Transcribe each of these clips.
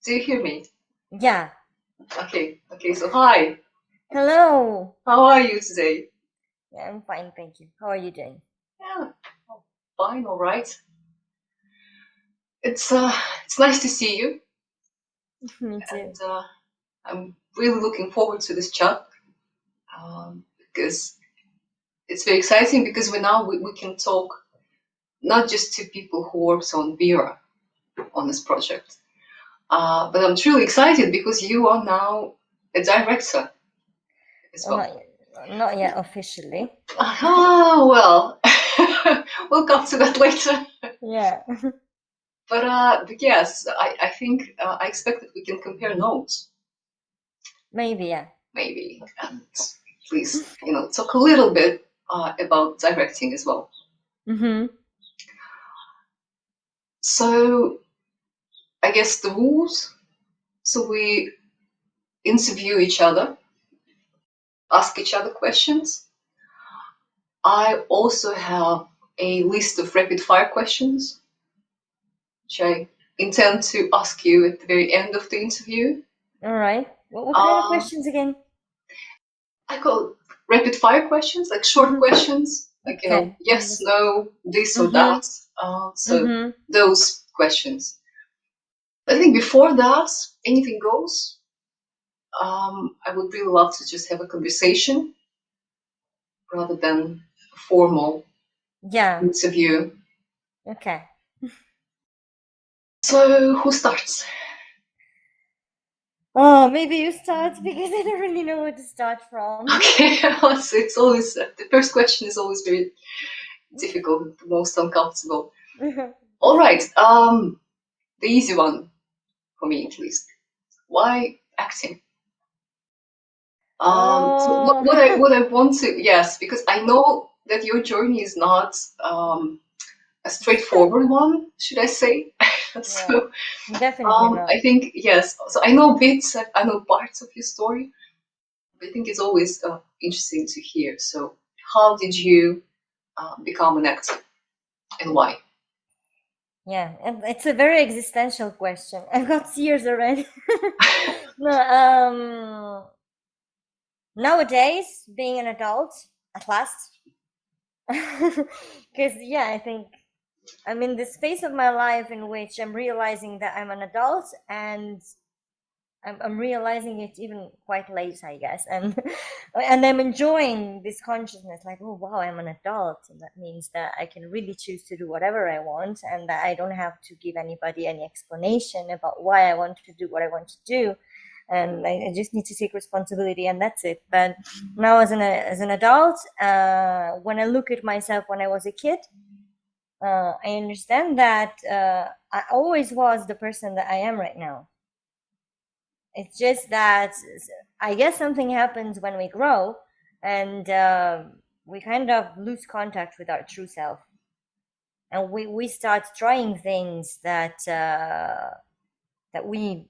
Do you hear me? Yeah. Okay, so hi. Hello. How are you today? Yeah, I'm fine, thank you. How are you doing? Yeah, fine, all right. It's uh it's nice to see you, Me and too. I'm really looking forward to this chat because it's very exciting because we can talk not just to people who works on Vera on this project, but I'm truly excited because you are now a director as Well, well. not yet officially. Ah, well, we'll come to that later. Yeah. But yes, I think I expect that we can compare notes, Maybe, yeah. maybe, and please, talk a little bit about directing as well. Mm-hmm. So I guess the rules. So we interview each other, ask each other questions. I also have a list of rapid fire questions, which I intend to ask you at the very end of the interview. All right. What kind of Uh, questions again? I call rapid fire questions, like short Mm-hmm. questions, like, Okay. yes, no, this or Mm-hmm. that. So Mm-hmm. those questions. I think before that, anything goes. I would really love to just have a conversation rather than a formal Yeah. interview. Okay. So who starts? Oh, maybe you start because I don't really know where to start from. Okay, so it's always the first question is always very difficult, the most uncomfortable. All right, the easy one for me at least. Why acting? So Oh. what I want to, yes, because I know that your journey is not a straightforward one, should I say? Yeah. So Definitely I not. think yes. So I know bits, I know parts of your story. But I think it's always interesting to hear. So how did you become an actor and why? Yeah, and it's a very existential question. I've got tears already. No, nowadays, being an adult, at last, because yeah, I think I'm in this phase of my life in which I'm realizing that I'm an adult, and I'm realizing it even quite late, I guess, and and I'm enjoying this consciousness, like, oh wow, I'm an adult, and that means that I can really choose to do whatever I want, and that I don't have to give anybody any explanation about why I want to do what I want to do, and I just need to take responsibility, and that's it. But now, as an adult, when I look at myself when I was a kid, I understand that I always was the person that I am right now. It's just that I guess something happens when we grow, and we kind of lose contact with our true self, and we start trying things that we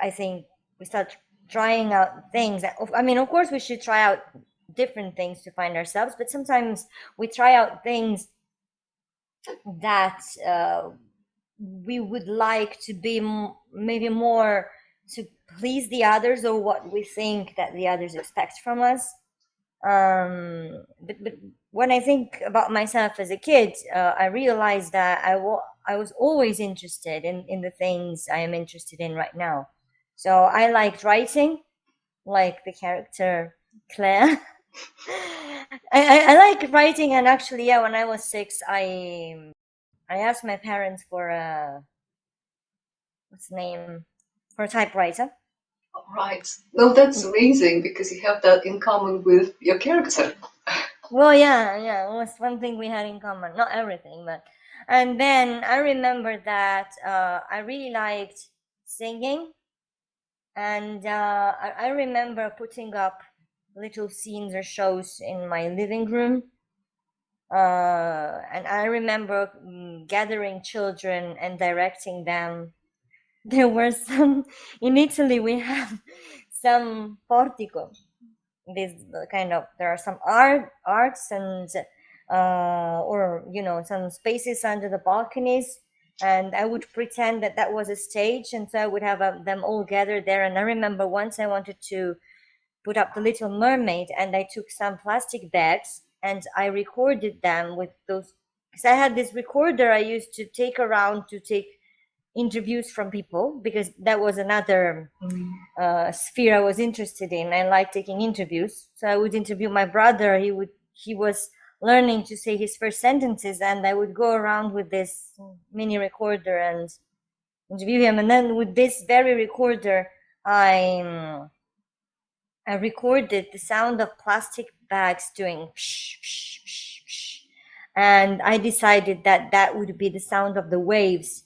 I think we start trying out things that, I mean, of course we should try out different things to find ourselves, but sometimes we try out things that we would like to be maybe more to please the others, or what we think that the others expect from us. But when I think about myself as a kid, I realized that I was always interested in the things I am interested in right now. So I liked writing, like the character Claire. I like writing, and actually, yeah, when I was 6, I asked my parents for a, what's the name, for a typewriter. Right. No, that's amazing because you have that in common with your character. Well, yeah, yeah, it was one thing we had in common. Not everything, but. And then I remember that I really liked singing, and I remember putting up little scenes or shows in my living room. And I remember gathering children and directing them. There were some in Italy. We have some portico. This kind of, there are some arts and or some spaces under the balconies, and I would pretend that that was a stage, and so I would have them all gathered there. And I remember once I wanted to put up the Little Mermaid, and I took some plastic bags and I recorded them with those, because I had this recorder I used to take around to take interviews from people, because that was another sphere I was interested in. I like taking interviews, so I would interview my brother. He was learning to say his first sentences, and I would go around with this mini recorder and interview him. And then with this very recorder, I recorded the sound of plastic bags doing psh, psh, psh, psh. And I decided that that would be the sound of the waves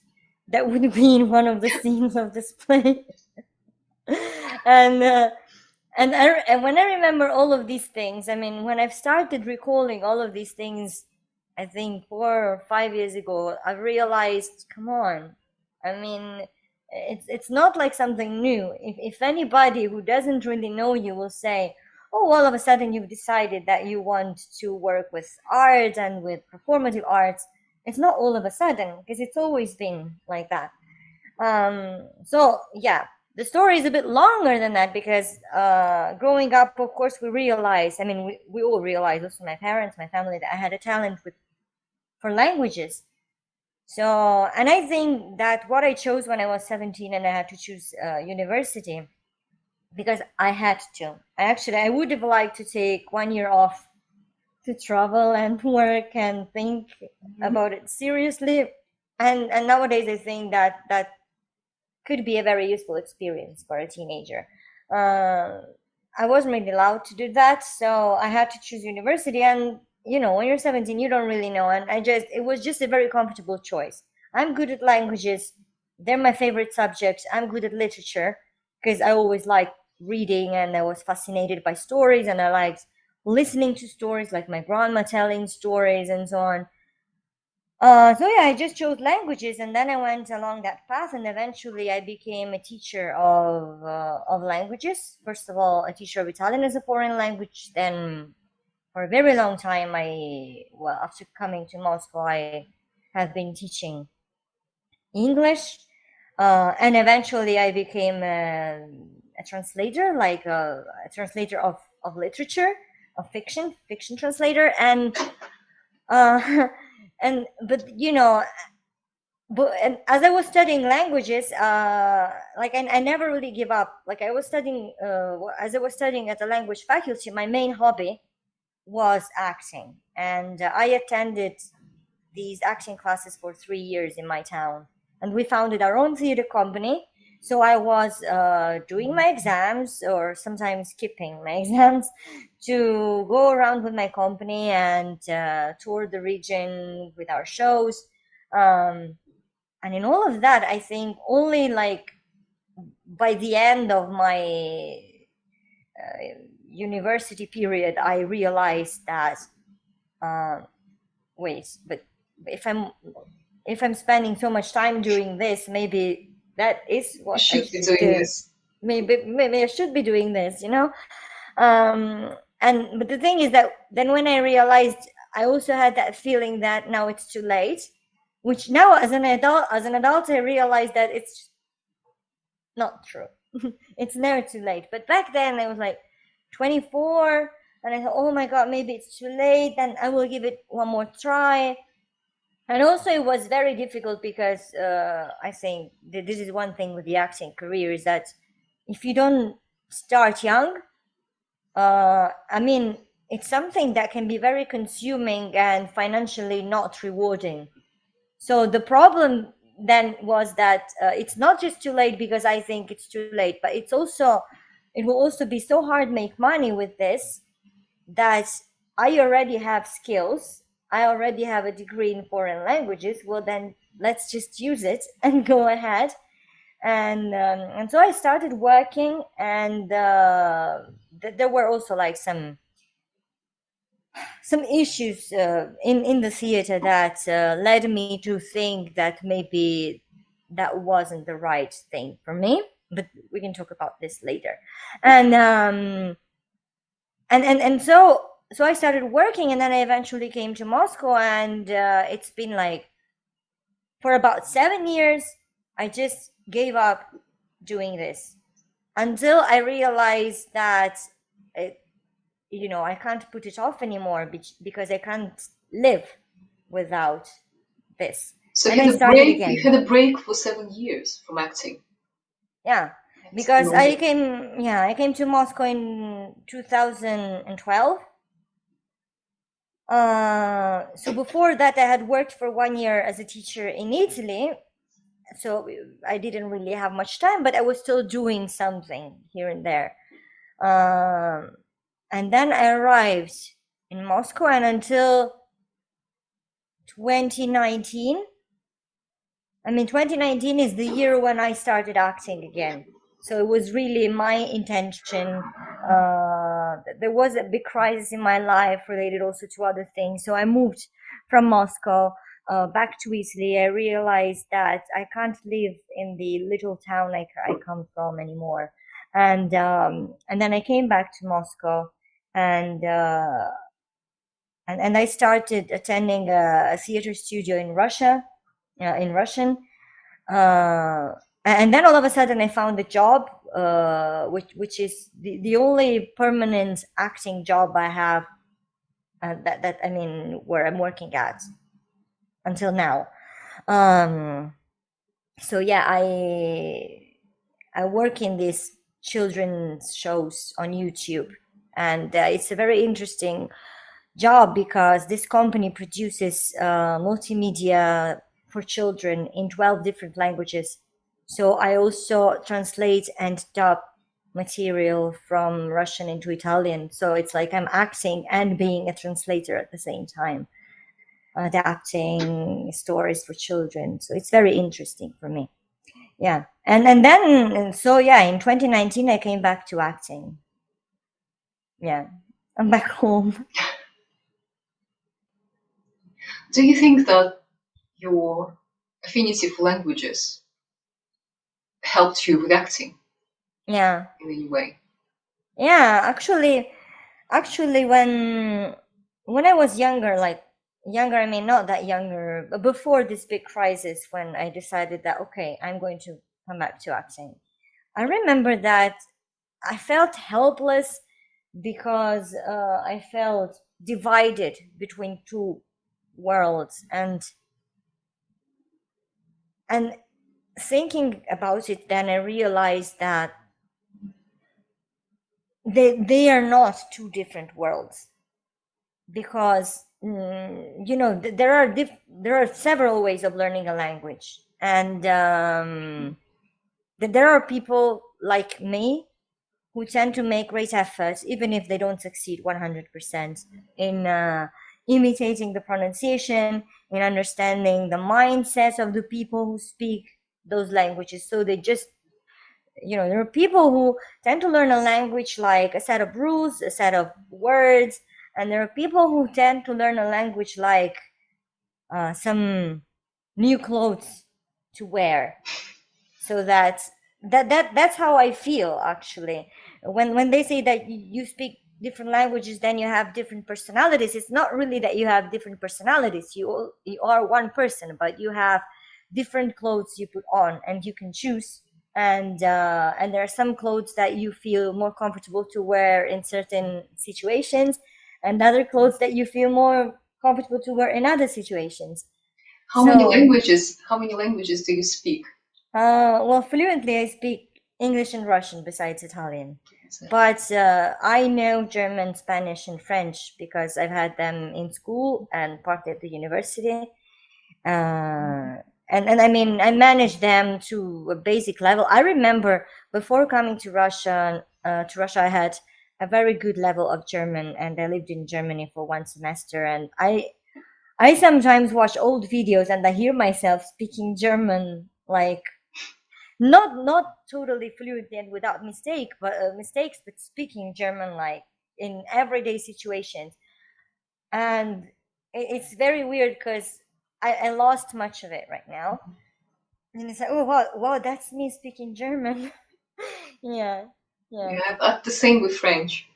that would be in one of the scenes of this play. and and when I remember all of these things, I mean, when I've started recalling all of these things, I think 4 or 5 years ago, I realized, come on, I mean, it's not like something new. If anybody who doesn't really know you will say, oh, all of a sudden you've decided that you want to work with art and with performative arts, it's not all of a sudden, because it's always been like that. So yeah, the story is a bit longer than that, because growing up, of course, we realized, I mean, we all realized, also my parents, my family, that I had a talent for languages. So, and I think that what I chose when I was 17 and I had to choose university, because I had to. I would have liked to take 1 year off to travel and work and think about it seriously. And nowadays I think that could be a very useful experience for a teenager. I wasn't really allowed to do that, so I had to choose university. And you know, when you're 17, you don't really know. And it was just a very comfortable choice. I'm good at languages; they're my favorite subjects. I'm good at literature because I always liked reading and I was fascinated by stories, and I liked listening to stories, like my grandma telling stories and so on. So yeah, I just chose languages, and then I went along that path, and eventually I became a teacher of languages. First of all, a teacher of Italian as a foreign language. Then, for a very long time, after coming to Moscow, I have been teaching English, and eventually I became a translator, like a translator of literature, of fiction translator, and. But you know, and as I was studying languages, like I never really give up. Like I was studying, as I was studying at the language faculty, my main hobby was acting, and I attended these acting classes for 3 years in my town, and we founded our own theater company. So I was doing my exams, or sometimes skipping my exams, to go around with my company and tour the region with our shows. And in all of that, I think only like by the end of my university period, I realized that wait, but if I'm spending so much time doing this, maybe that is what You should be doing this. Maybe I should be doing this, you know. But the thing is that then when I realized, I also had that feeling that now it's too late, which now as an adult I realized that it's not true. It's never too late. But back then I was like 24, and I thought, oh my god, maybe it's too late, and I will give it one more try. And also it was very difficult because I think that this is one thing with the acting career, is that if you don't start young, I mean, it's something that can be very consuming and financially not rewarding. So the problem then was that it's not just too late because I think it's too late, but it will also be so hard to make money with this, that I already have skills. I already have a degree in foreign languages. Well, then let's just use it and go ahead. And so I started working, and there were also like some issues in the theater that led me to think that maybe that wasn't the right thing for me. But we can talk about this later. And so I started working, and then I eventually came to Moscow, and it's been like for about 7 years, I just gave up doing this until I realized that, I can't put it off anymore because I can't live without this. So And you I had a started break. again. You had a break for 7 years from acting. Yeah, because I came to Moscow in 2012. So before that, I had worked for 1 year as a teacher in Italy. So I didn't really have much time, but I was still doing something here and there. And then I arrived in Moscow, and until 2019, 2019 is the year when I started acting again. So it was really my intention. There was a big crisis in my life related also to other things. So I moved from Moscow back to Italy. I realized that I can't live in the little town I come from anymore. And then I came back to Moscow, and I started attending a theater studio in Russia, in Russian. And then all of a sudden I found a job, which is the only permanent acting job I have, where I'm working at until now. So yeah, I work in these children's shows on YouTube, and it's a very interesting job because this company produces multimedia for children in 12 different languages. So I also translate and dub material from Russian into Italian. So it's like I'm acting and being a translator at the same time, adapting stories for children. So it's very interesting for me. Yeah. And then, so yeah, in 2019, I came back to acting. Yeah. I'm back home. Do you think that your affinity for languages helped you with acting Yeah. in any way? Yeah, actually, when I was younger, like younger, I mean not that younger, but before this big crisis, when I decided that okay, I'm going to come back to acting, I remember that I felt helpless because I felt divided between two worlds, and thinking about it, then I realized that they are not two different worlds, because there are several ways of learning a language, and there are people like me who tend to make great efforts even if they don't succeed 100% in imitating the pronunciation, in understanding the mindset of the people who speak those languages. So they just, there are people who tend to learn a language like a set of rules, a set of words, and there are people who tend to learn a language like some new clothes to wear. So that's how I feel, actually. When they say that you speak different languages, then you have different personalities. It's not really that you have different personalities. You are one person, but you have different clothes you put on, and you can choose. And there are some clothes that you feel more comfortable to wear in certain situations, and other clothes that you feel more comfortable to wear in other situations. How many languages? How many languages do you speak? Well, fluently I speak English and Russian besides Italian. But I know German, Spanish, and French because I've had them in school and partly at the university. And I managed them to a basic level. I remember before coming to Russia, I had a very good level of German, and I lived in Germany for 1 semester. And I sometimes watch old videos and I hear myself speaking German like not totally fluently and without mistakes, but speaking German like in everyday situations. And it's very weird because I lost much of it right now. And it's like, oh wow, that's me speaking German. Yeah. Yeah, the same with French.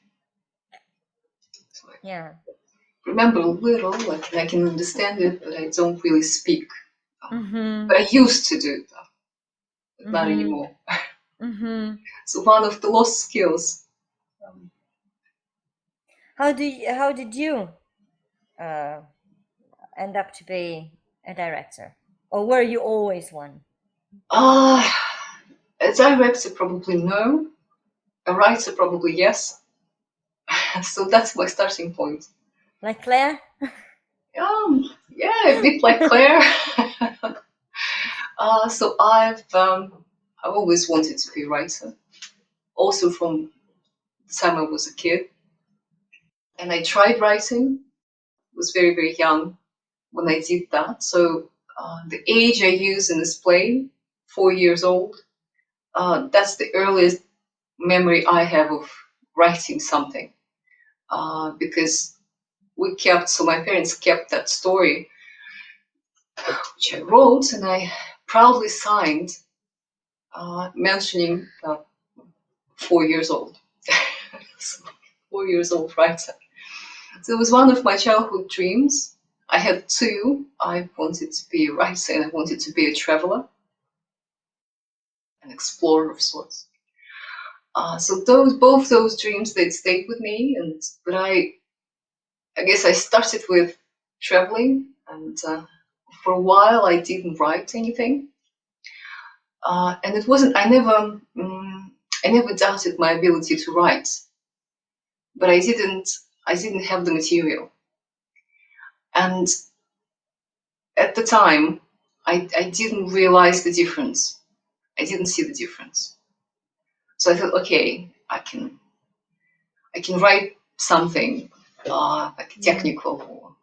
So Yeah. I remember a little, like I can understand it, but I don't really speak But I used to do that, not anymore. So one of the lost skills. How did you end up to be a director, or were you always one? A director, probably no. A writer, probably yes. So that's my starting point. Like Claire? Yeah, a bit like Claire. So I've always wanted to be a writer, also from the time I was a kid. And I tried writing, was very, very young when I did that. So the age I use in this play, 4 years old, that's the earliest memory I have of writing something. Because so my parents kept that story, which I wrote, and I proudly signed, mentioning that 4 years old. So, 4 years old writer. So it was one of my childhood dreams. I had two. I wanted to be a writer and I wanted to be a traveler, an explorer of sorts. So both those dreams, they stayed with me. But I guess I started with traveling, and for a while I didn't write anything. And it wasn't. I never doubted my ability to write, but I didn't have the material. And at the time, I didn't realize the difference. I didn't see the difference. So I thought, okay, I can write something like technical,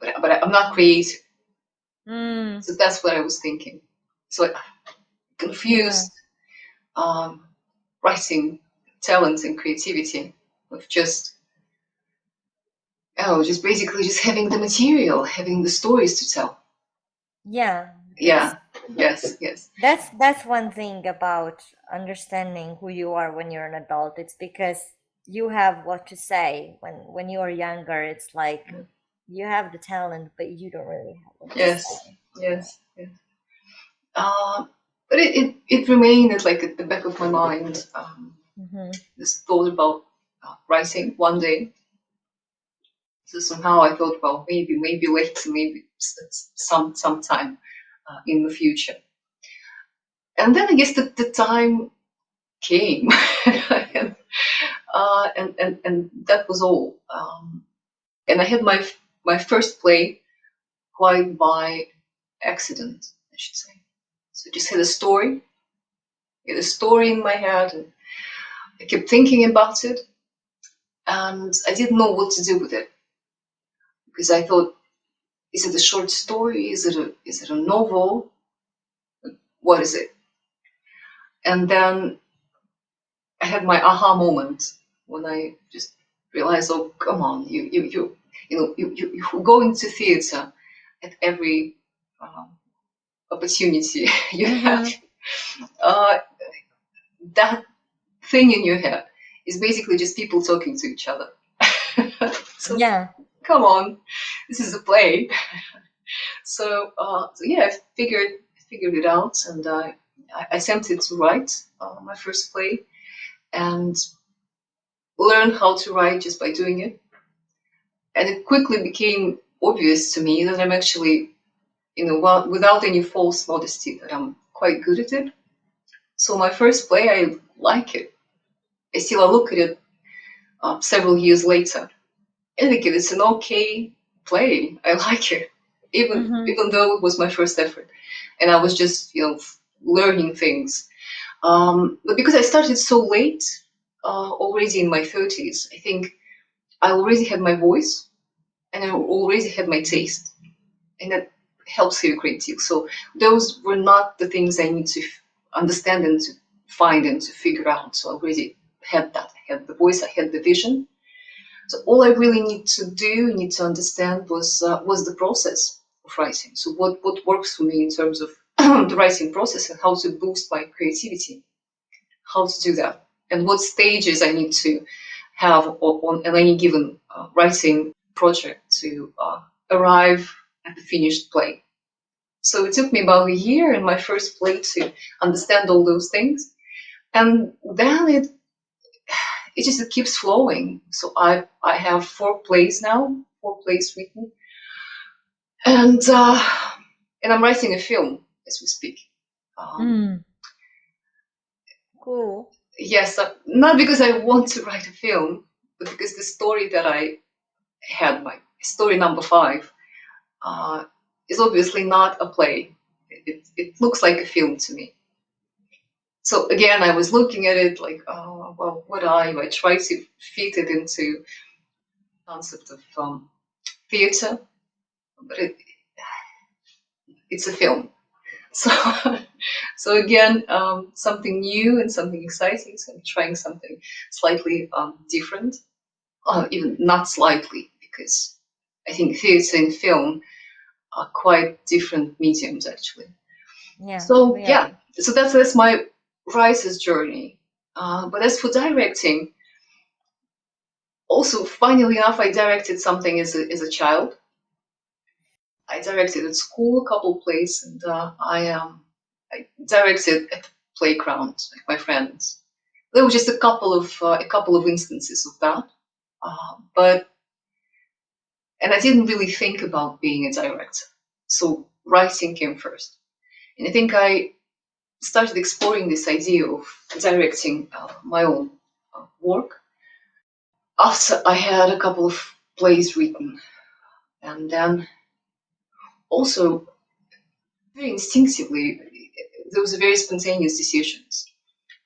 but I'm not creative. So that's what I was thinking. So I confused writing talent and creativity with just basically just having the material, having the stories to tell. Yeah. Yes. That's one thing about understanding who you are when you're an adult. It's because you have what to say. When you are younger, it's like you have the talent, but you don't really have what to say. Yes. But it remained like at the back of my mind. This thought about writing one day. So somehow I thought, well, maybe later, maybe sometime in the future. And then I guess the time came, and, and that was all. And I had my first play quite by accident, I should say. So just had a story in my head, and I kept thinking about it, and I didn't know what to do with it because I thought, is it a short story? Is it a novel? What is it? And then I had my aha moment when I just realized, oh, come on, you go into theater at every opportunity you have. That thing in your head is basically just people talking to each other. So come on, this is a play. So yeah, I figured it out, and I attempted to write my first play, and learned how to write just by doing it. And it quickly became obvious to me that I'm actually, without any false modesty, that I'm quite good at it. So my first play, I like it. I look at it several years later, and I think it's an okay play. I like it, even though it was my first effort, and I was just learning things. But because I started so late, already in my 30s, I think I already had my voice, and I already had my taste, and that helps you a great deal. So those were not the things I need to understand and to find and to figure out. So I already had that. I had the voice, I had the vision. So all I really need to understand was the process of writing. So what works for me in terms of the writing process, and how to boost my creativity, how to do that, and what stages I need to have on any given writing project to arrive at the finished play. So it took me about a year in my first play to understand all those things. And then it just it keeps flowing. So I have 4 plays now, 4 plays written, and I'm writing a film as we speak. Cool. Yes, not because I want to write a film, but because the story that I had, my story number 5, is obviously not a play. It looks like a film to me. So again, I was looking at it like, oh, well, what I try to fit it into the concept of theater, but it's a film. So, so again, something new and something exciting. So I'm trying something slightly different, even not slightly, because I think theater and film are quite different mediums, actually. Yeah. So we are. yeah, so that's my writer's journey. But as for directing, also, funnily enough, I directed something as a child. I directed at school a couple plays, and I directed at the playground with my friends. There were just a couple of instances of that, but and I didn't really think about being a director. So writing came first, and I think I started exploring this idea of directing my own work after I had a couple of plays written, and then also very instinctively, those are very spontaneous decisions.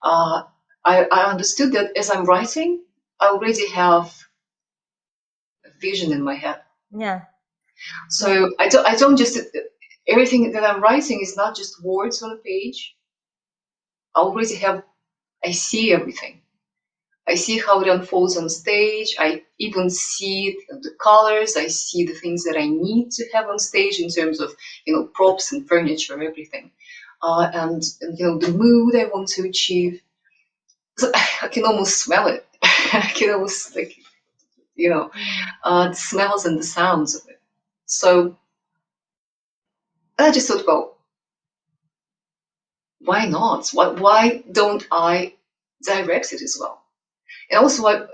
Uh, I understood that as I'm writing, I already have a vision in my head. Yeah. So I don't just everything that I'm writing is not just words on a page. I already have I see everything. I see how it unfolds on stage. I even see the colors. I see the things that I need to have on stage in terms of props and furniture, everything, and the mood I want to achieve. So I can almost smell it. I can almost the smells and the sounds of it. So I just thought, well, why not? Why don't I direct it as well? And also, I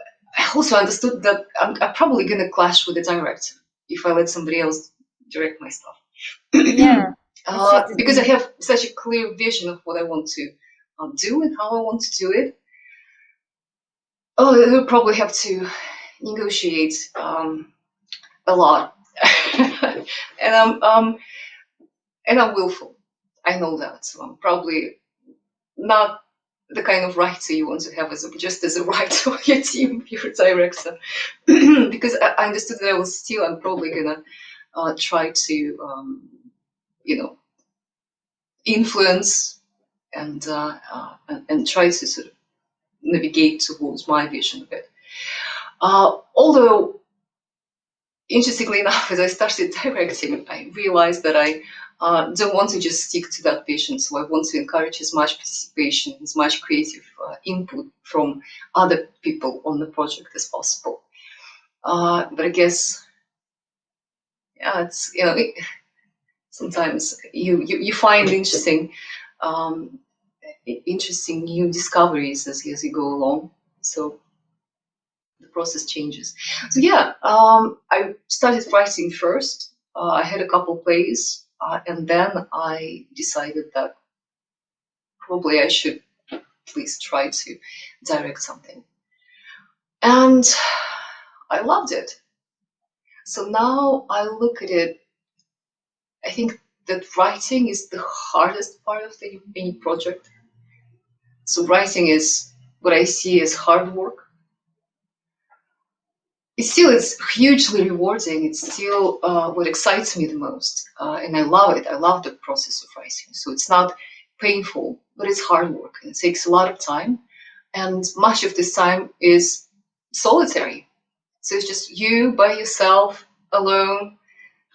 also understood that I'm probably going to clash with the director if I let somebody else direct my stuff. Yeah. Because I have such a clear vision of what I want to do and how I want to do it. Oh, I'll probably have to negotiate a lot, and I'm willful. I know that, so I'm probably not the kind of writer you want to have just as a writer on your team, if you're a director. Because I understood that I'm probably gonna try to, influence and try to sort of navigate towards my vision of it. Although, interestingly enough, as I started directing, I realized that I don't want to just stick to that vision. So I want to encourage as much participation, as much creative input from other people on the project as possible. But I guess, yeah, it's sometimes you find interesting new discoveries as you go along. So the process changes. So yeah, I started writing first. I had a couple plays, and then I decided that probably I should at least try to direct something. And I loved it. So now I look at it, I think that writing is the hardest part of any project. So writing is what I see as hard work. It's hugely rewarding. It's still what excites me the most, and I love it. I love the process of writing. So it's not painful, but it's hard work. It takes a lot of time, and much of this time is solitary. So it's just you by yourself, alone,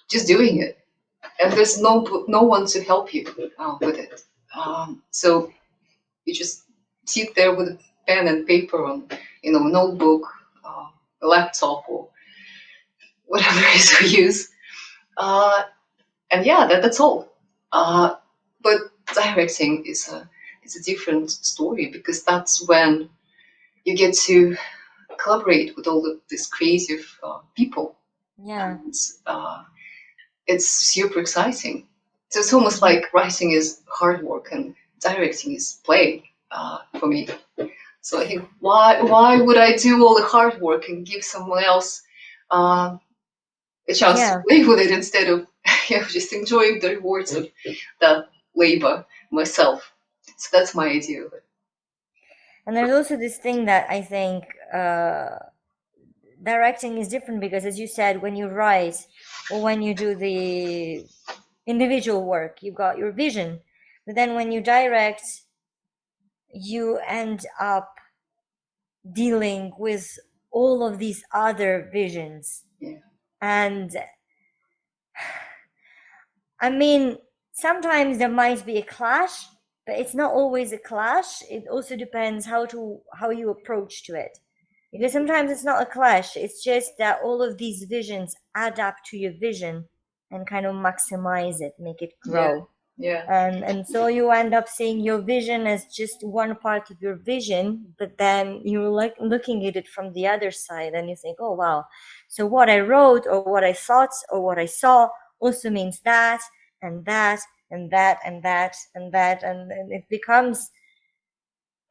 just doing it, and there's no one to help you with it. So you just sit there with a pen and paper on, a notebook, a laptop, or whatever it is we use. And yeah, that's all. But directing is a different story, because that's when you get to collaborate with all of these creative people. Yeah. And it's super exciting. So it's almost like writing is hard work and directing is play for me. So I think, why would I do all the hard work and give someone else uh, a chance to Yeah. play with it, instead of just enjoying the rewards of that labor myself? So that's my idea of it. And there's also this thing that I think directing is different, because, as you said, when you write or when you do the individual work, you got your vision. But then when you direct, you end up dealing with all of these other visions. Yeah. And I mean, sometimes there might be a clash, but it's not always a clash. It also depends how you approach to it. Because sometimes it's not a clash, it's just that all of these visions add up to your vision and kind of maximize it, make it grow. Yeah. And so you end up seeing your vision as just one part of your vision, but then you're like looking at it from the other side and you think, oh wow, so what I wrote or what I thought or what I saw also means that and that and that and that and that, and it becomes,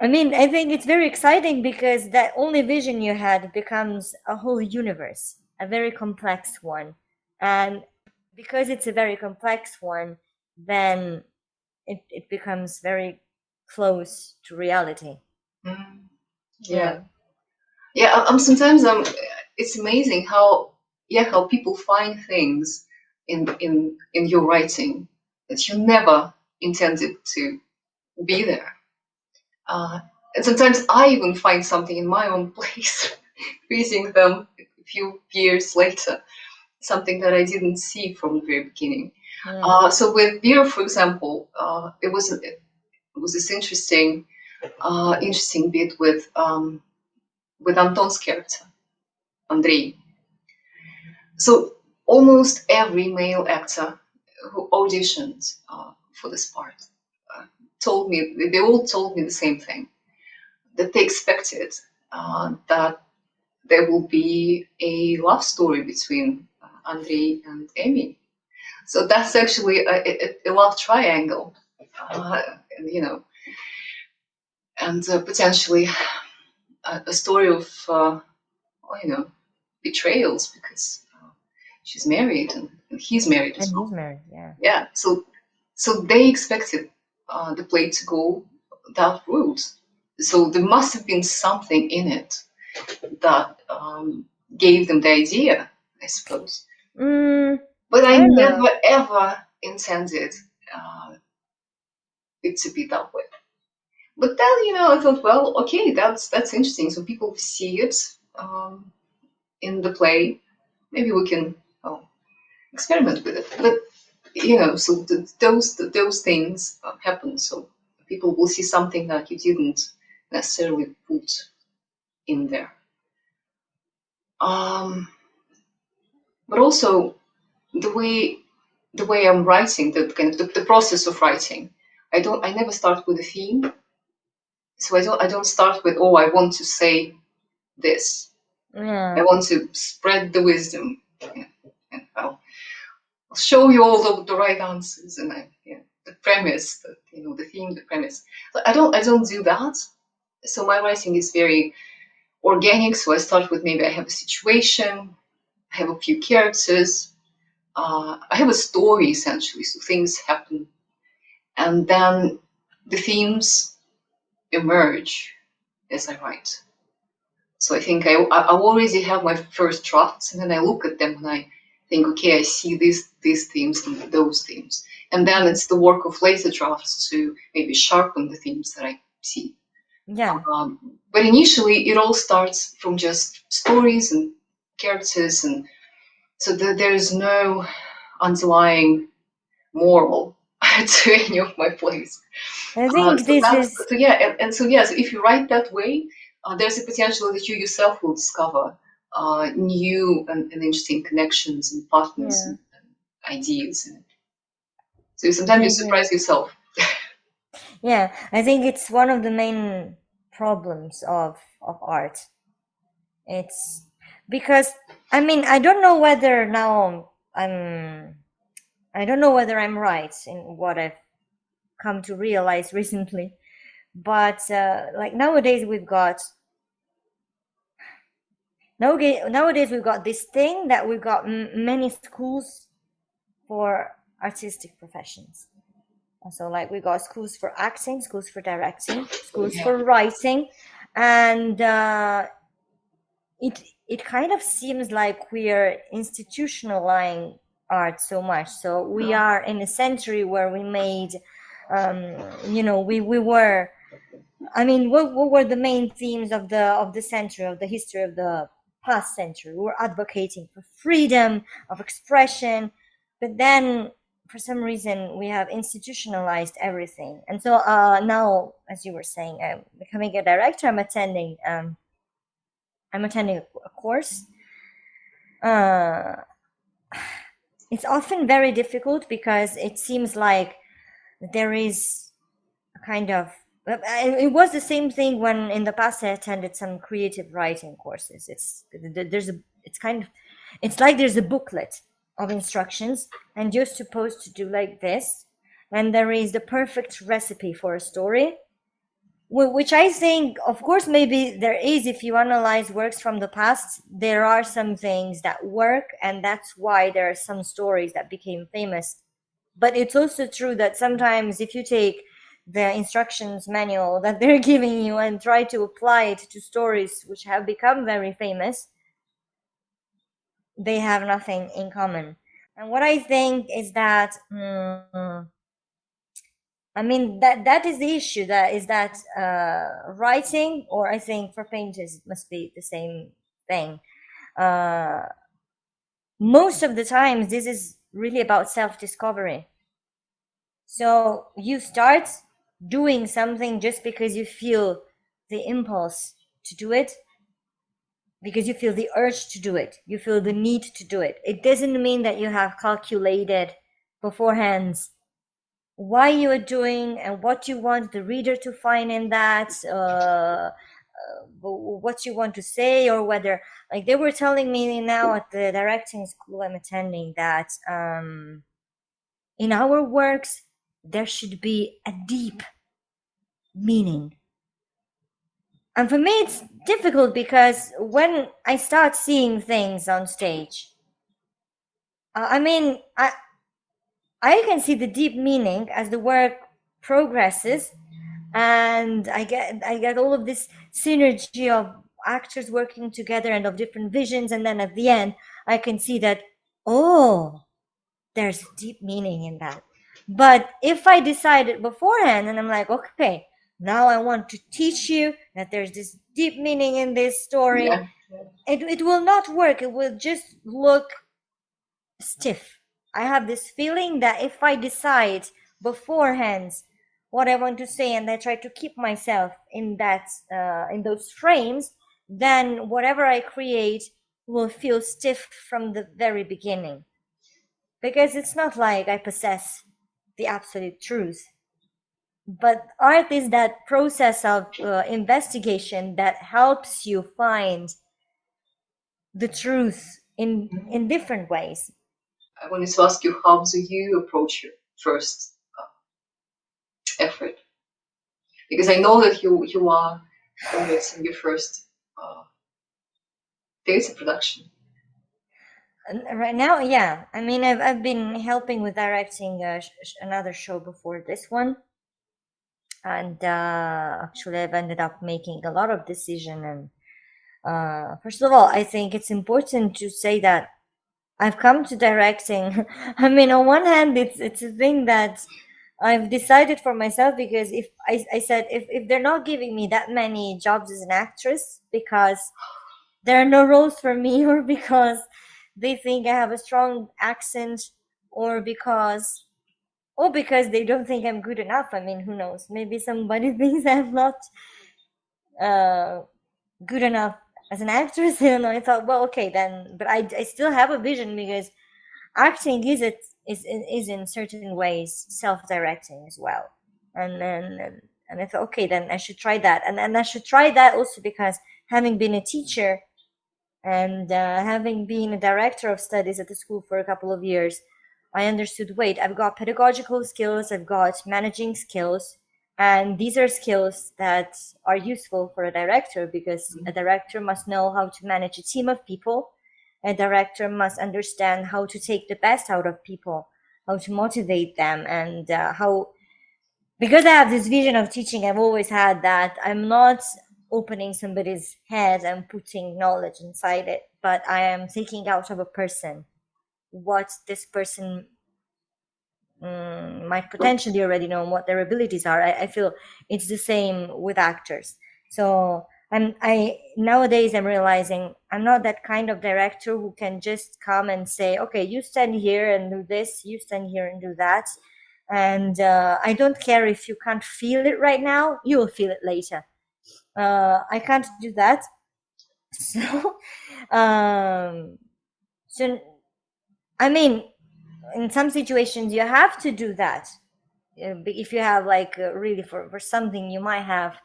I mean, I think it's very exciting because that only vision you had becomes a whole universe, a very complex one. And because it's a very complex one, then it becomes very close to reality. Mm. Yeah. Yeah. Yeah. Sometimes it's amazing how people find things in your writing that you never intended to be there. Uh, and sometimes I even find something in my own place, reading them a few years later, something that I didn't see from the very beginning. Yeah. So with Beer, for example, it was this interesting bit with Anton's character, Andrei. So almost every male actor who auditioned for this part uh, told me, they all told me the same thing, that they expected that there will be a love story between Andrei and Amy. So that's actually a love triangle, uh, you know, and potentially a story of, betrayals, because she's married and he's married as And well. he's married, yeah. Yeah, so they expected the play to go that route. So there must have been something in it that gave them the idea, I suppose. Mm, But I I don't know. never ever intended uh, it to be that way. But then, I thought, well, okay, that's interesting. So people see it in the play. Maybe we can experiment with it. But so those things happen. So people will see something that you didn't necessarily put in there. Um, but also the way I'm writing, the kind of the process of writing. I never start with a theme. So I don't start with, oh, I want to say this. I Yeah. want to spread the wisdom. And I'll show you all the right answers, and the premise, the theme, the premise. So I don't do that. So my writing is very organic. So I start with, maybe I have a situation, I have a few characters, I have a story essentially. So things happen, and then the themes emerge as I write. So I think I already have my first drafts, and then I look at them and I think, okay, I see these themes and those themes, and then it's the work of later drafts to maybe sharpen the themes that I see. Yeah. But initially, it all starts from just stories and characters, and so there is no underlying moral to any of my plays. I think So this that's is, so yeah, and so yeah. So if you write that way, there's a potential that you yourself will discover new and interesting connections and partners yeah. and ideas. So sometimes you surprise yourself. Yeah, I think it's one of the main problems of art. It's because I mean I don't know whether now I don't know whether I'm right in what I've come to realize recently, but like nowadays we've got this thing that we've got many schools for artistic professions. So like we got schools for acting, schools for directing, schools for writing, and it kind of seems like we're institutionalizing art so much. So we are in a century where we made we were, I mean, what were the main themes of the century, of the history of the past century? We were advocating for freedom of expression, but then for some reason we have institutionalized everything. And so now, as you were saying, I'm becoming a director. I'm attending a course. It's often very difficult because it seems like there is a kind of, it was the same thing when in the past I attended some creative writing courses. It's like there's a booklet of instructions and you're supposed to do like this, and there is the perfect recipe for a story, which I think, of course, maybe there is. If you analyze works from the past, there are some things that work, and that's why there are some stories that became famous. But it's also true that sometimes if you take the instructions manual that they're giving you and try to apply it to stories which have become very famous, they have nothing in common. And what I think is that I mean that is the issue. That writing, or I think for painters it must be the same thing. Most of the times, this is really about self-discovery. So you start doing something just because you feel the impulse to do it, because you feel the urge to do it, you feel the need to do it. It doesn't mean that you have calculated beforehand why you are doing and what you want the reader to find in that, what you want to say, or whether, like they were telling me now at the directing school I'm attending, that in our works there should be a deep meaning. And for me it's difficult because when I start seeing things on stage, I mean I can see the deep meaning as the work progresses, and I get all of this synergy of actors working together and of different visions, and then at the end I can see that, oh, there's deep meaning in that. But if I decided beforehand and I'm like, okay, now I want to teach you that there's this deep meaning in this story, it will not work. It will just look stiff. I have this feeling that if I decide beforehand what I want to say and I try to keep myself in that in those frames, then whatever I create will feel stiff from the very beginning. Because it's not like I possess the absolute truth. But art is that process of investigation that helps you find the truth in different ways. I wanted to ask you, how do you approach your first effort? Because I know that you are almost in your first theater production. Right now, yeah. I mean, I've been helping with directing another show before this one, and actually, I've ended up making a lot of decision. And first of all, I think it's important to say that I've come to directing. I mean, on one hand, it's a thing that I've decided for myself, because if I said if they're not giving me that many jobs as an actress because there are no roles for me, or because they think I have a strong accent, or because they don't think I'm good enough. I mean, who knows? Maybe somebody thinks I'm not good enough as an actress. I don't know. I thought, well, okay then, but I still have a vision, because acting is is in certain ways self-directing as well. And I thought, okay, then I should try that, and I should try that also because having been a teacher and having been a director of studies at the school for a couple of years, I understood, wait, I've got pedagogical skills, I've got managing skills, and these are skills that are useful for a director, because a director must know how to manage a team of people. A director must understand how to take the best out of people, how to motivate them, and how, because I have this vision of teaching, I've always had that I'm not opening somebody's head and putting knowledge inside it, but I am taking out of a person what this person might potentially already know, and what their abilities are. I feel it's the same with actors. So I nowadays I'm realizing I'm not that kind of director who can just come and say, okay, you stand here and do this, you stand here and do that. And I don't care if you can't feel it right now, you will feel it later. I can't do that. So, so I mean, in some situations you have to do that. If you have like really for something, you might have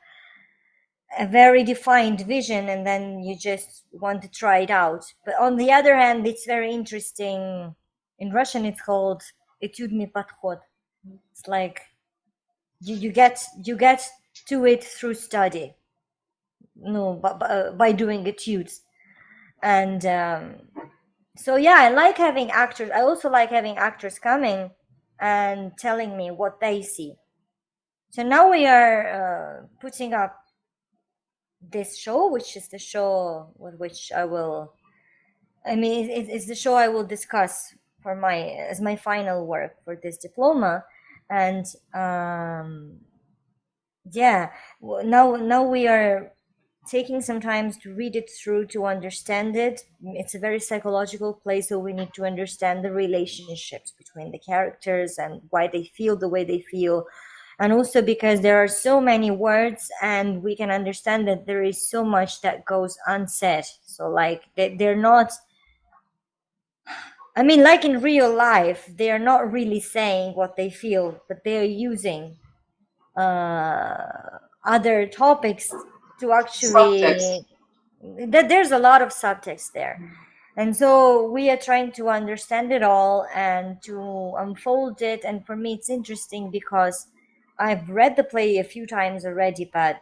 a very defined vision and then you just want to try it out. But on the other hand, it's very interesting. In Russian, it's called etude подход. It's like you get to it through study, no, by doing etudes. And so yeah, I like having actors. I also like having actors coming and telling me what they see. So now we are putting up this show, which is the show with which I will, I mean, it's the show I will discuss for as my final work for this diploma. And yeah, now we are taking some time to read it through, to understand it. It's a very psychological place, so we need to understand the relationships between the characters and why they feel the way they feel. And also because there are so many words and we can understand that there is so much that goes unsaid. So like they're not, I mean, like in real life, they are not really saying what they feel, but they are using other topics to actually, there's a lot of subtext there. And so we are trying to understand it all and to unfold it. And for me, it's interesting because I've read the play a few times already, but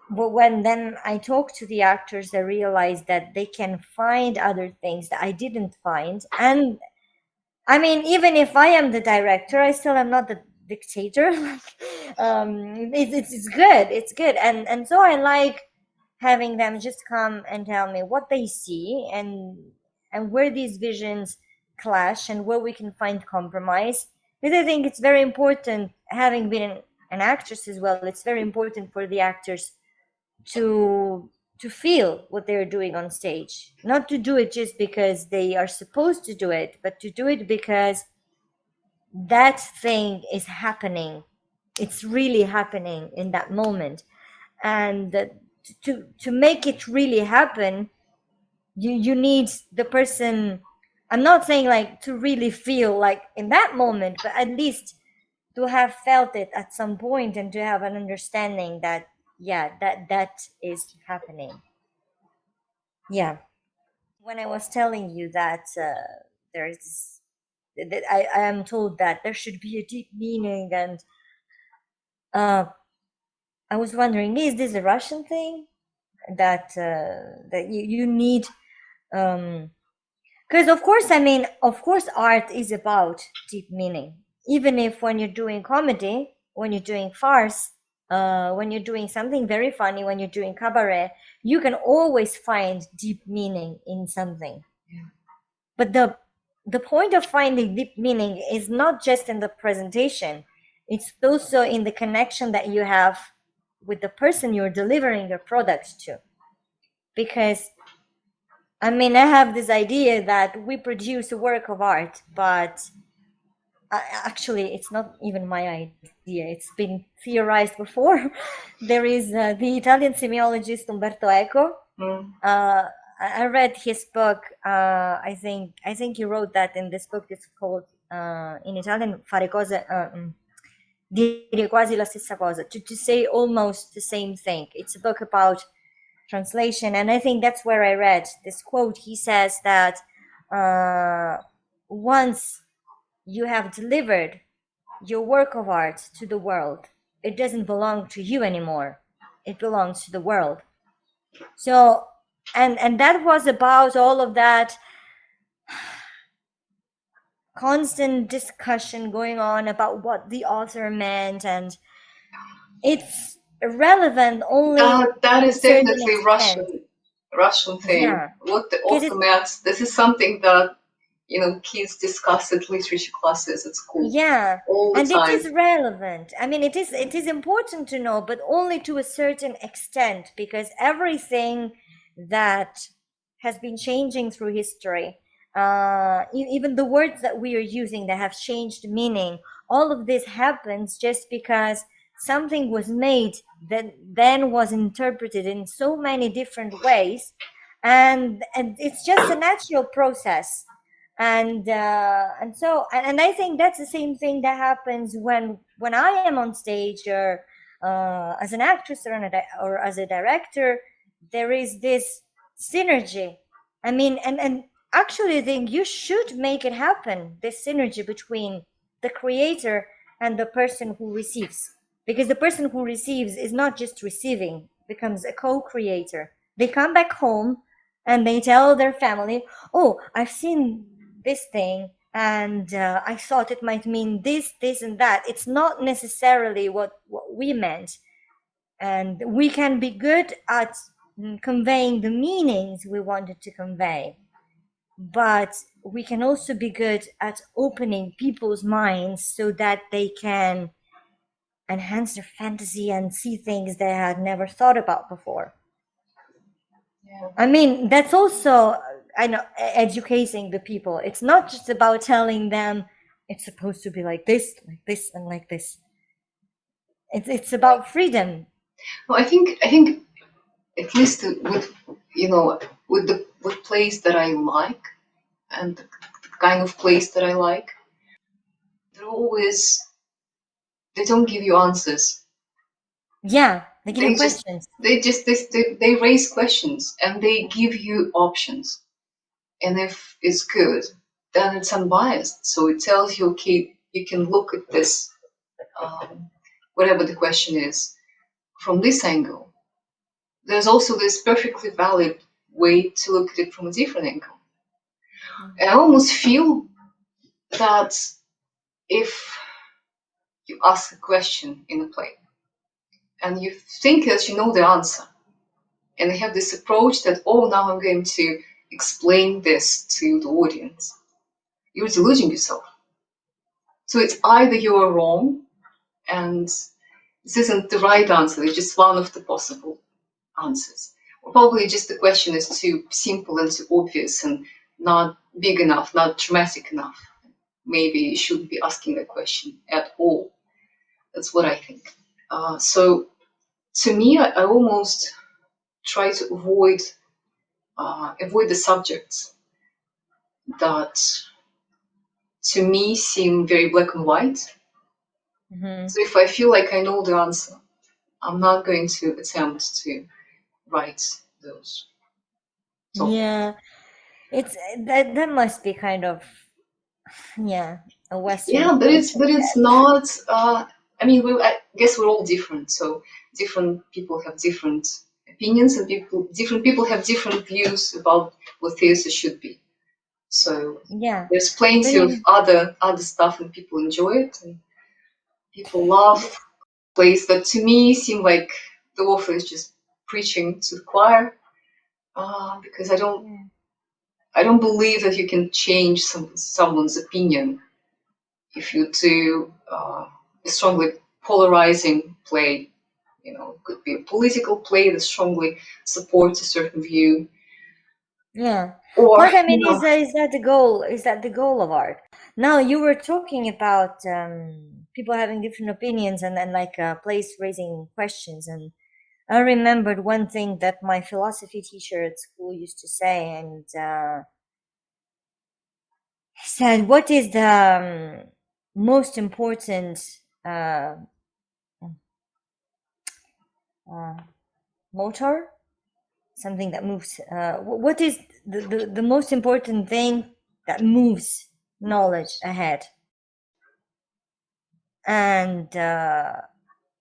when then I talk to the actors, I realize that they can find other things that I didn't find. And I mean, even if I am the director, I still am not the dictator. It's good. It's good. And so I like having them just come and tell me what they see and where these visions clash and where we can find compromise. Because I think it's very important, having been an actress as well, it's very important for the actors to feel what they're doing on stage, not to do it just because they are supposed to do it, but to do it because that thing is happening. It's really happening in that moment. And to make it really happen, you need the person, I'm not saying like to really feel like in that moment, but at least to have felt it at some point and to have an understanding that yeah, that is happening. Yeah, when I was telling you that there's that I am told that there should be a deep meaning, and I was wondering, is this a Russian thing that that you need, because of course, I mean, of course art is about deep meaning, even if when you're doing comedy, when you're doing farce, when you're doing something very funny, when you're doing cabaret, you can always find deep meaning in something. But the point of finding deep meaning is not just in the presentation, it's also in the connection that you have with the person you're delivering your product to. Because I mean, I have this idea that we produce a work of art, but actually it's not even my idea, it's been theorized before. There is the Italian semiologist Umberto Eco. I read his book. I think he wrote that in this book. It's called in Italian "Fare cose." Dire quasi la stessa cosa. To say almost the same thing. It's a book about translation, and I think that's where I read this quote. He says that once you have delivered your work of art to the world, it doesn't belong to you anymore. It belongs to the world. So, and that was about all of that constant discussion going on about what the author meant, and it's relevant only That to a is certain definitely extent. Russian thing. Yeah, What the because author meant. This is something that kids discuss at literature classes at school yeah, all the and it time. is relevant. I mean, it is important to know, but only to a certain extent, because everything that has been changing through history, even the words that we are using that have changed meaning, all of this happens just because something was made that then was interpreted in so many different ways, and it's just a natural process. And I think that's the same thing that happens when I am on stage, or as an actress, or as a director. There is this synergy. I mean, and actually I think you should make it happen, this synergy between the creator and the person who receives, because the person who receives is not just receiving, becomes a co-creator. They come back home and they tell their family, oh, I've seen this thing, and I thought it might mean this and that. It's not necessarily what we meant. And we can be good at conveying the meanings we wanted to convey, but we can also be good at opening people's minds so that they can enhance their fantasy and see things they had never thought about before. Yeah. I mean, that's also, I know, educating the people. It's not just about telling them it's supposed to be like this, and like this. It's about freedom. Well, I think at least with with plays that I like and the kind of plays that I like, they don't give you answers. Yeah, they give you They just questions. they raise questions and they give you options. And if it's good, then it's unbiased. So it tells you, okay, you can look at this, whatever the question is, from this angle. There's also this perfectly valid way to look at it from a different angle. And I almost feel that if you ask a question in a play and you think that you know the answer, and they have this approach that, oh, now I'm going to explain this to the audience, you're deluding yourself. So it's either you are wrong and this isn't the right answer, it's just one of the possible answers. Or probably just the question is too simple and too obvious and not big enough, not dramatic enough. Maybe you shouldn't be asking that question at all. That's what I think. So to me, I almost try to avoid the subjects that to me seem very black and white. Mm-hmm. So if I feel like I know the answer, I'm not going to attempt to write those topics. Yeah, it's that must be kind of, yeah, a Western Yeah, approach, I but it's guess. not. I mean, I guess we're all different. So different people have different opinions, and different people have different views about what theatre should be. So Yeah, there's but plenty of other stuff, and people enjoy it, and people love plays that to me seem like the author is just preaching to the choir. Because I don't believe that you can change someone's opinion if you do a strongly polarizing play. It could be a political play that strongly supports a certain view, yeah. or Plus, I mean, is that the goal? Is that the goal of art? Now, you were talking about people having different opinions, and then like place raising questions, and I remembered one thing that my philosophy teacher at school used to say, and he said, "What is the most important motor? Something that moves. What is the most important thing that moves knowledge ahead?" And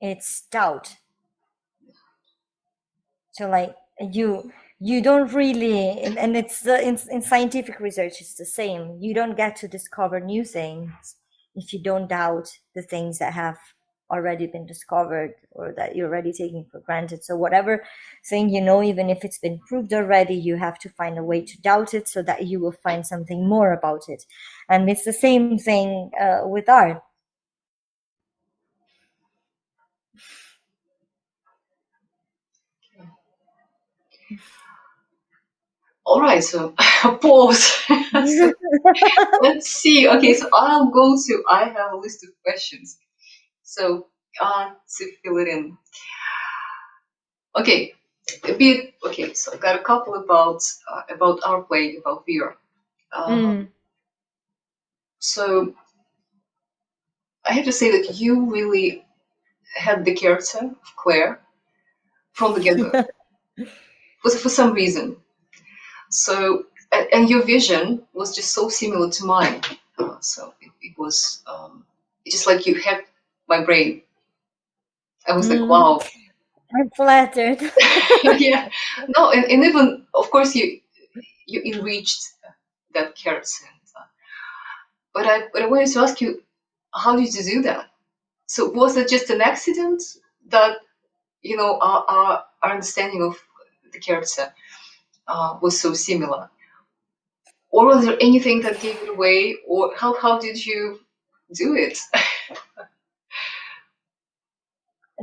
it's doubt. So like you don't really, and it's in scientific research it's the same. You don't get to discover new things if you don't doubt the things that have already been discovered or that you're already taking for granted. So whatever thing you know, even if it's been proved already, you have to find a way to doubt it so that you will find something more about it. And it's the same thing with art. All right, so pause. So, let's see. Okay, so I have a list of questions. So, to fill it in. Okay, a bit. Okay, so I got a couple about our play, about Vera. Mm. So I have to say that you really had the character of Claire from the get-go, for some reason. So, and your vision was just so similar to mine. So it was it's just like you had my brain. I was like, Mm. wow. I'm flattered. Yeah. No, and even of course you enriched that character. But I wanted to ask you, how did you do that? So was it just an accident that our understanding of the character was so similar, or was there anything that gave it away, or how did you do it?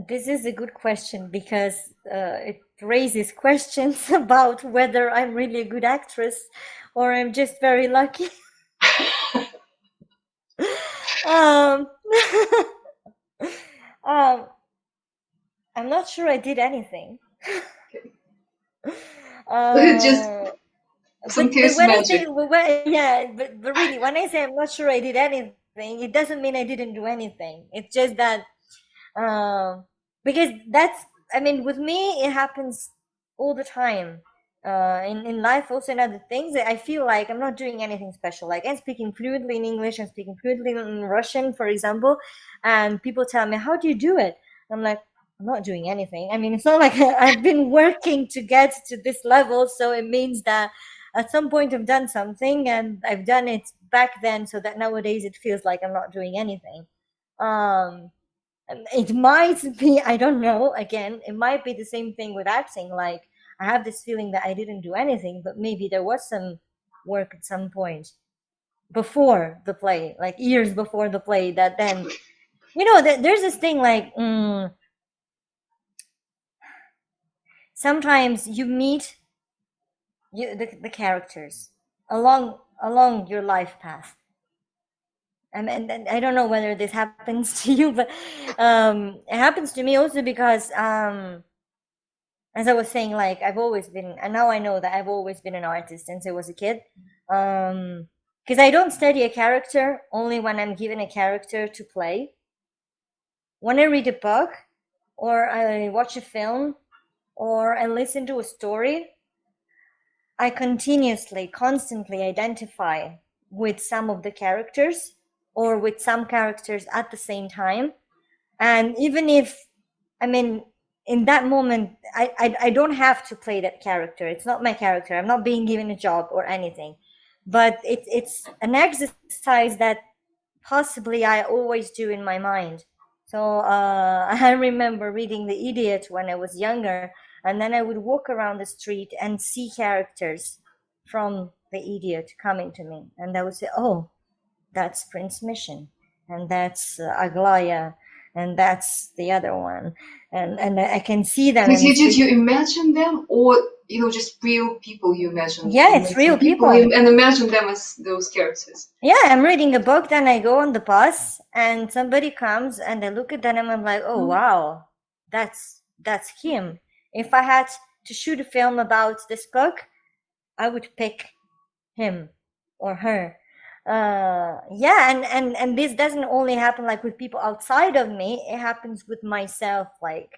This is a good question because it raises questions about whether I'm really a good actress or I'm just very lucky. um, um, I'm not sure I did anything. Just some But case when I say magic. yeah, but really when I say I'm not sure I did anything, it doesn't mean I didn't do anything. It's just that because that's, I mean, with me it happens all the time. In life, also in other things, I feel like I'm not doing anything special. Like I'm speaking fluently in English, I'm speaking fluently in Russian, for example, and people tell me, "How do you do it?" I'm like, I'm not doing anything. I mean, it's not like I've been working to get to this level, so it means that at some point I've done something and I've done it back then, so that nowadays it feels like I'm not doing anything. Um, it might be, I don't know, again, it might be the same thing with acting. Like I have this feeling that I didn't do anything, but maybe there was some work at some point before the play, like years before the play, that then there's this thing like sometimes you meet the characters along your life path. And I don't know whether this happens to you, but it happens to me also because as I was saying, like I've always been, and now I know that I've always been an artist since I was a kid. Because I don't study a character only when I'm given a character to play. When I read a book, or I watch a film, or I listen to a story, I continuously, constantly identify with some of the characters or with some characters at the same time. And even if, I mean, in that moment, I don't have to play that character. It's not my character. I'm not being given a job or anything. But it's an exercise that possibly I always do in my mind. So I remember reading The Idiot when I was younger, and then I would walk around the street and see characters from The Idiot coming to me, and I would say, "Oh, that's Prince Mission, and that's Aglaya, and that's the other one," and I can see them Did in the you did street. you imagine them, or just real people you imagine? Yeah, You it's met some real people people. and imagine them as those characters. Yeah, I'm reading a book, then I go on the bus and somebody comes and I look at them and I'm like, "Oh Hmm? wow, that's him." If I had to shoot a film about this book, I would pick him or her. Yeah, and this doesn't only happen like with people outside of me, it happens with myself. Like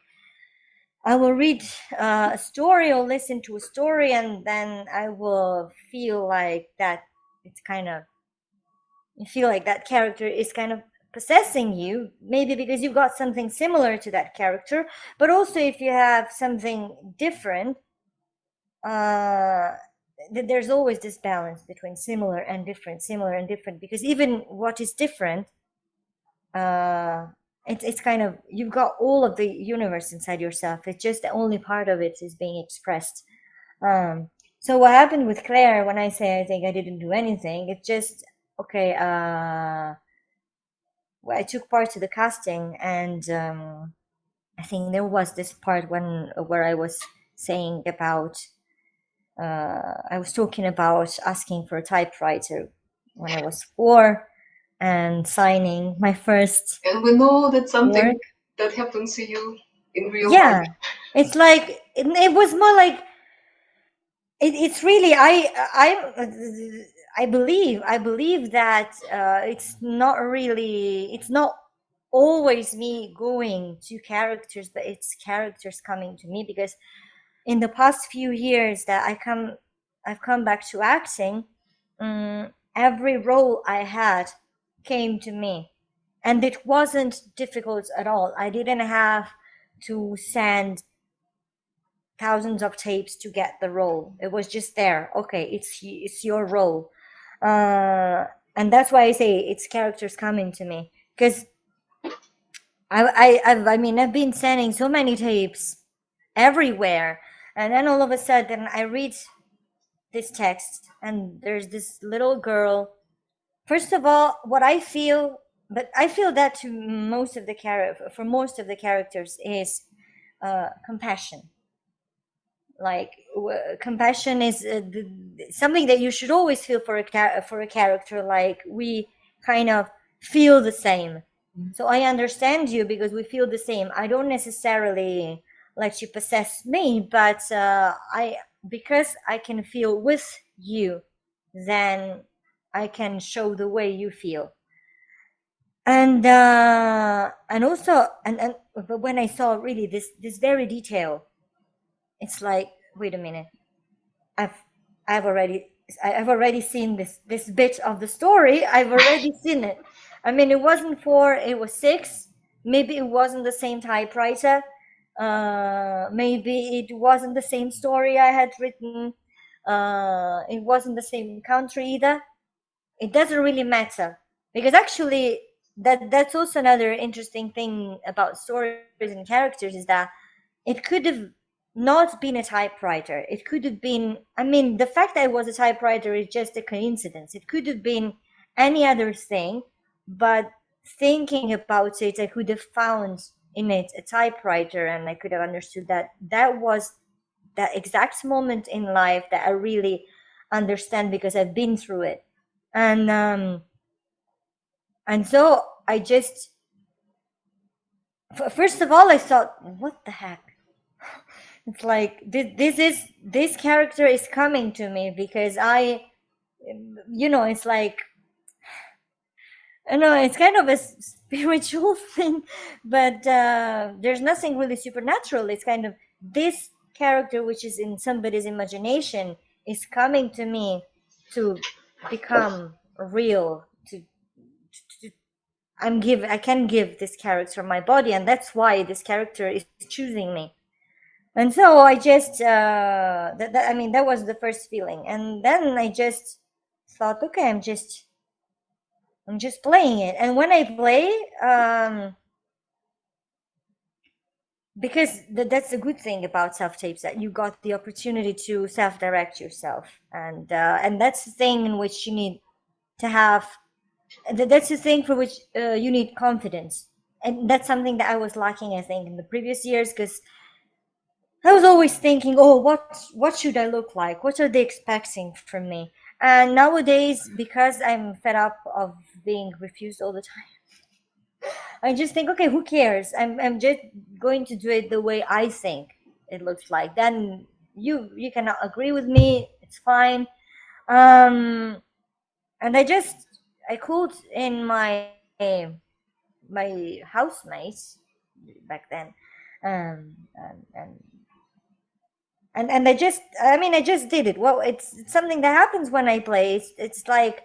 I will read a story or listen to a story, and then I will feel like that it's kind of, you feel like that character is kind of possessing you, maybe because you've got something similar to that character, but also if you have something different, there's always this balance between similar and different, because even what is different, it's kind of, you've got all of the universe inside yourself. It's just the only part of it is being expressed. So what happened with Claire, when I say I think I didn't do anything, it's just okay. I took part to the casting, and I think there was this part where I was saying about I was talking about asking for a typewriter when I was 4 and signing my first And we know that's something work. that happens to you in real Yeah, life. it's like it was more like it's really I believe that it's not always me going to characters, but it's characters coming to me, because in the past few years that I've come back to acting, every role I had came to me, and it wasn't difficult at all. I didn't have to send thousands of tapes to get the role. It was just there. Okay, it's your role, and that's why I say it's characters coming to me, because I've been sending so many tapes everywhere, and then all of a sudden I read this text, and there's this little girl. First of all, what I feel, but I feel that to most of the for most of the characters is compassion. Like compassion is something that you should always feel for for a character. Like we kind of feel the same. So I understand you because we feel the same. I don't necessarily let you possess me, but I because I can feel with you, then I can show the way you feel. And also and but when I saw really this very detail, it's like, wait a minute, I've I've already I've already seen this bit of the story. I've already seen it. I mean, it wasn't 4, it was 6. Maybe it wasn't the same typewriter. Maybe it wasn't the same story I had written. It wasn't the same country either. It doesn't really matter, because actually that's also another interesting thing about stories and characters, is that it could have not been a typewriter. It could have been, I mean, the fact that it was a typewriter is just a coincidence. It could have been any other thing, but thinking about it, I could have found in it a typewriter, and I could have understood that that was that exact moment in life that I really understand because I've been through it. And so I just, first of all, I thought, what the heck? It's like this character is coming to me because it's like, I know it's kind of a spiritual thing, but there's nothing really supernatural. It's kind of this character, which is in somebody's imagination, is coming to me to become real. To I can give this character my body, and that's why this character is choosing me. And so I just that was the first feeling, and then I just thought, okay, I'm just playing it. And when I play, because that's a good thing about self tapes, that you got the opportunity to self direct yourself, and that's the thing in which you need to have. That's the thing for which you need confidence, and that's something that I was lacking, I think, in the previous years, because I was always thinking, oh, what should I look like? What are they expecting from me? And nowadays, because I'm fed up of being refused all the time, I just think, okay, who cares? I'm just going to do it the way I think. it looks like. Then you cannot agree with me, it's fine. And I called in my housemates back then, um and I just did it. Well, it's something that happens when I play. It's like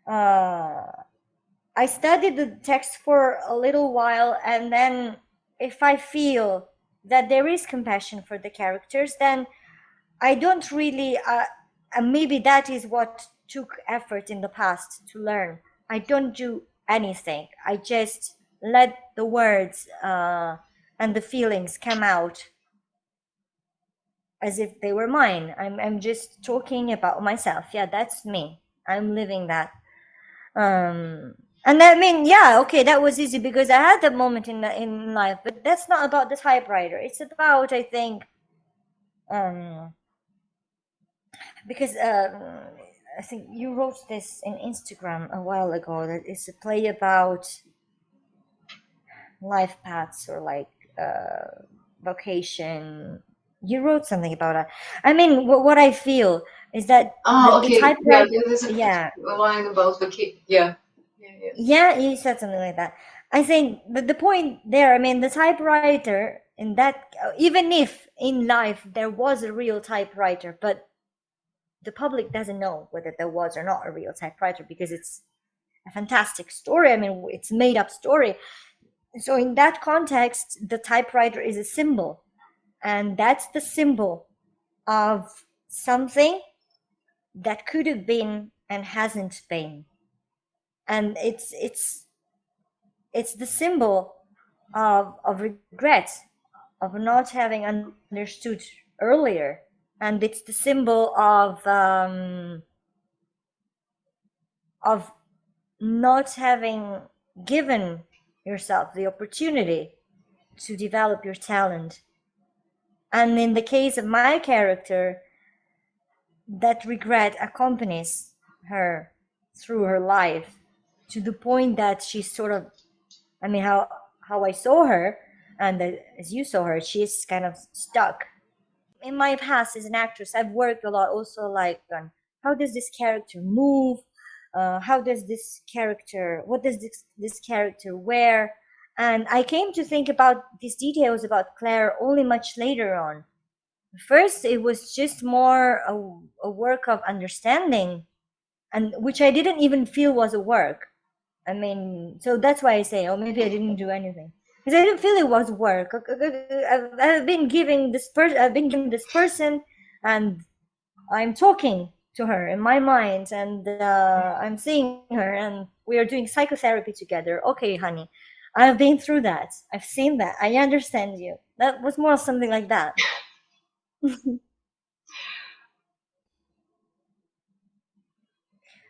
I studied the text for a little while, and then if I feel that there is compassion for the characters, then I don't really and maybe that is what took effort in the past to learn. I don't do anything. I just let the words and the feelings come out as if they were mine. I'm just talking about myself. Yeah, that's me. I'm living that. And I mean, yeah, okay, that was easy because I had that moment in life, but that's not about the typewriter. It's about, I think, because I think you wrote this in Instagram a while ago, that it's a play about life paths or like vocation. You wrote something about it. I mean, what I feel is that Oh, the okay. Yeah, typewriter, there's yeah, a line about vacation. Yeah. Yeah. yeah, you said something like that. I think the point there, I mean, the typewriter in that, even if in life there was a real typewriter, but the public doesn't know whether there was or not a real typewriter because it's a fantastic story. I mean, it's made up story. So in that context, the typewriter is a symbol, and that's the symbol of something that could have been and hasn't been. And it's the symbol of regret, of not having understood earlier, and it's the symbol of not having given yourself the opportunity to develop your talent. And in the case of my character, that regret accompanies her through her life to the point that she's sort of, I mean, how I saw her, and as you saw her, she's kind of stuck. In my past as an actress, I've worked a lot also like on how does this character move, how does this character, what does this character wear, and I came to think about these details about Claire only much later on. First, it was just more a work of understanding, and which I didn't even feel was a work. I mean, so that's why I say, oh, maybe I didn't do anything because I didn't feel it was work. I've been giving this person, I've been giving this person, and I'm talking to her in my mind, and I'm seeing her, and we are doing psychotherapy together. Okay, honey, I've been through that. I've seen that. I understand you. That was more something like that.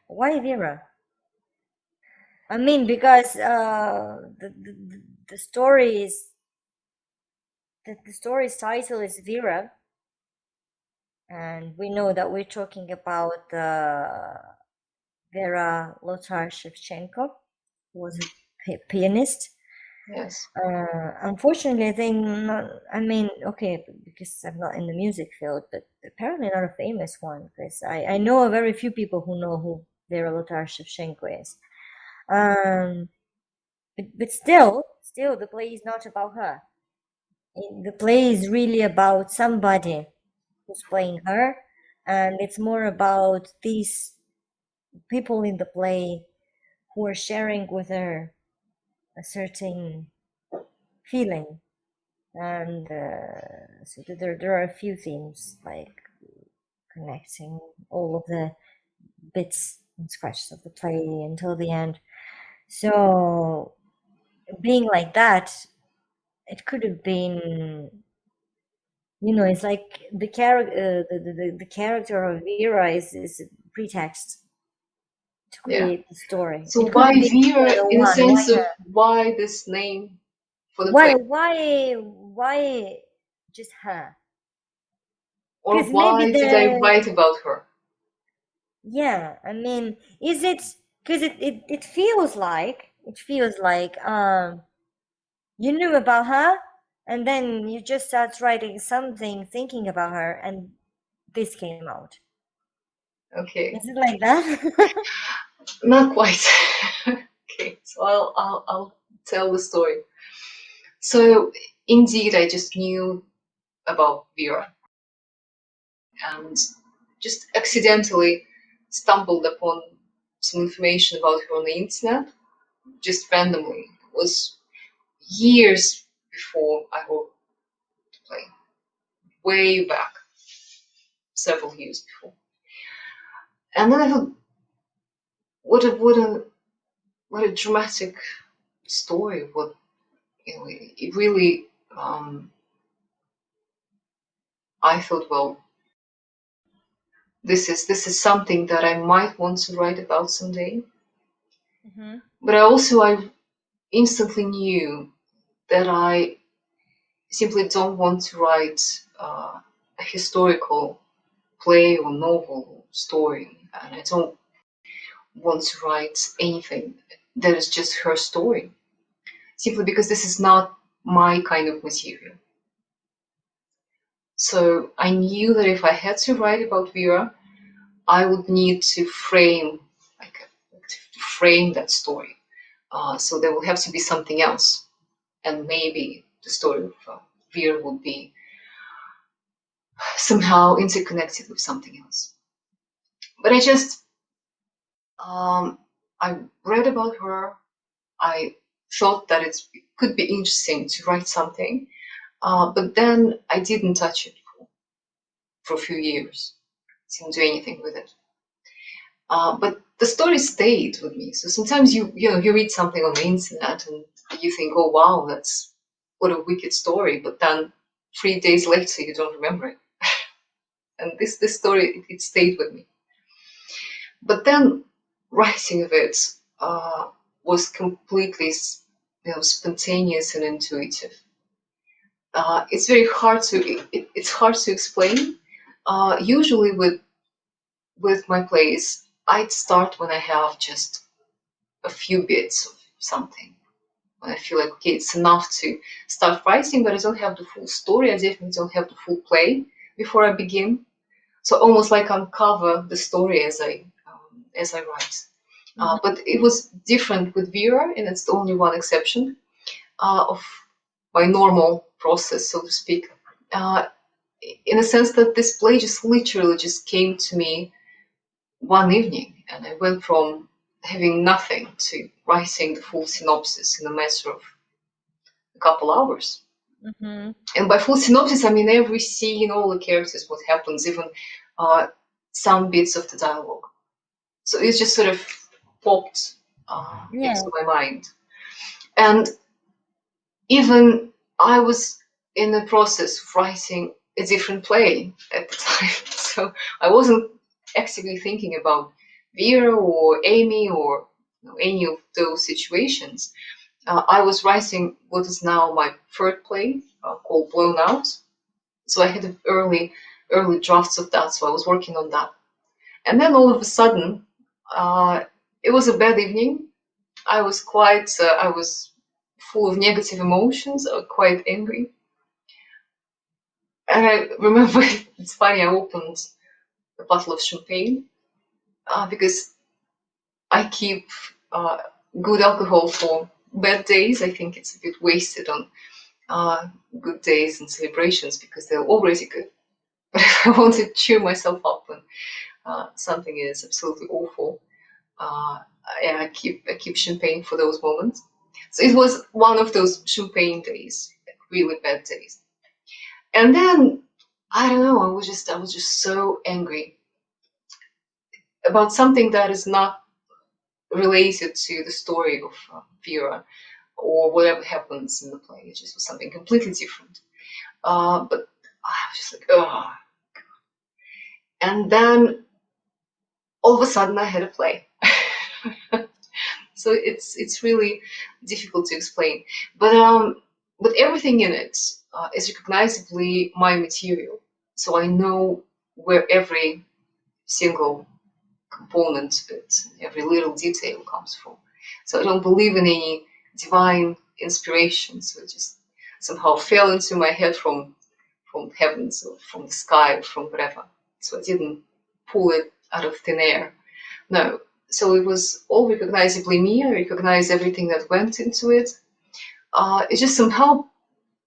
Why Vera? I mean, because the story is the story's title is Vera, and we know that we're talking about Vera Lothar Shevchenko, who was a pianist. Yes. Unfortunately, I think not. I mean, okay, because I'm not in the music field, but apparently not a famous one. Because I know very few people who know who Vera Lothar Shevchenko is. But still, the play is not about her. The play is really about somebody who's playing her, and it's more about these people in the play who are sharing with her a certain feeling. And so there are a few themes like connecting all of the bits and scratches of the play until the end. So being like that, it could have been, it's like the character, the character of Vera is a pretext to Yeah. create the story. So It could why have been Vera the in the one. sense of why this name for the play? Why just her? Or Because maybe why did I write about her? yeah, I mean, is it because it feels like you knew about her, and then you just start writing something thinking about her, and this came out. Okay. Is it like that? Not quite. Okay, so I'll tell the story. So indeed, I just knew about Vera and just accidentally stumbled upon some information about her on the internet, just randomly. It was years before I wrote the play, way back, several years before. And then I thought, what a dramatic story! What, you know, it really. I thought, well, this is something that I might want to write about someday. Mm-hmm. But I instantly knew that I simply don't want to write a historical play or novel or story, and I don't want to write anything that is just her story, simply because this is not my kind of material. So I knew that if I had to write about Vera, I would need to frame that story. So there will have to be something else, and maybe the story of Vera would be somehow interconnected with something else. But I read about her. I thought that it could be interesting to write something, but then I didn't touch it for a few years. Didn't do anything with it. But the story stayed with me. So sometimes you read something on the internet and you think, oh wow, that's what a wicked story. But then 3 days later you don't remember it. And this story, it stayed with me. But then writing of it was completely spontaneous and intuitive. It's very hard to it's hard to explain. Usually with my plays, I'd start when I have just a few bits of something. When I feel like, okay, it's enough to start writing, but I don't have the full story. I definitely don't have the full play before I begin. So almost like uncover the story as I write. But it was different with Vera, and it's the only one exception of my normal process, so to speak. In a sense that this play just literally just came to me one evening, and I went from having nothing to writing the full synopsis in a matter of a couple hours. Mm-hmm. And by full synopsis, I mean every scene, all the characters, what happens, even some bits of the dialogue. So it just sort of popped Yeah. into my mind. And even I was in the process of writing a different play at the time. So I wasn't actively thinking about Vera or Amy or any of those situations. I was writing what is now my third play called Blown Out. So I had early drafts of that. So I was working on that. And then all of a sudden, it was a bad evening. I was full of negative emotions, quite angry. And I remember, it's funny, I opened a bottle of champagne because I keep good alcohol for bad days. I think it's a bit wasted on good days and celebrations because they're already good. But if I want to cheer myself up when something is absolutely awful, I keep champagne for those moments. So it was one of those champagne days, really bad days. And then I don't know, I was just so angry about something that is not related to the story of Vera or whatever happens in the play. It just was something completely different. But I was just like, oh. And then all of a sudden I had a play. So it's really difficult to explain. But everything in it is recognizably my material. So I know where every single component of it, every little detail comes from. So I don't believe in any divine inspiration. somehow fell into my head from heavens or from the sky or from wherever. So I didn't pull it out of thin air. No. So it was all recognizably me. I recognized everything that went into it. It just somehow,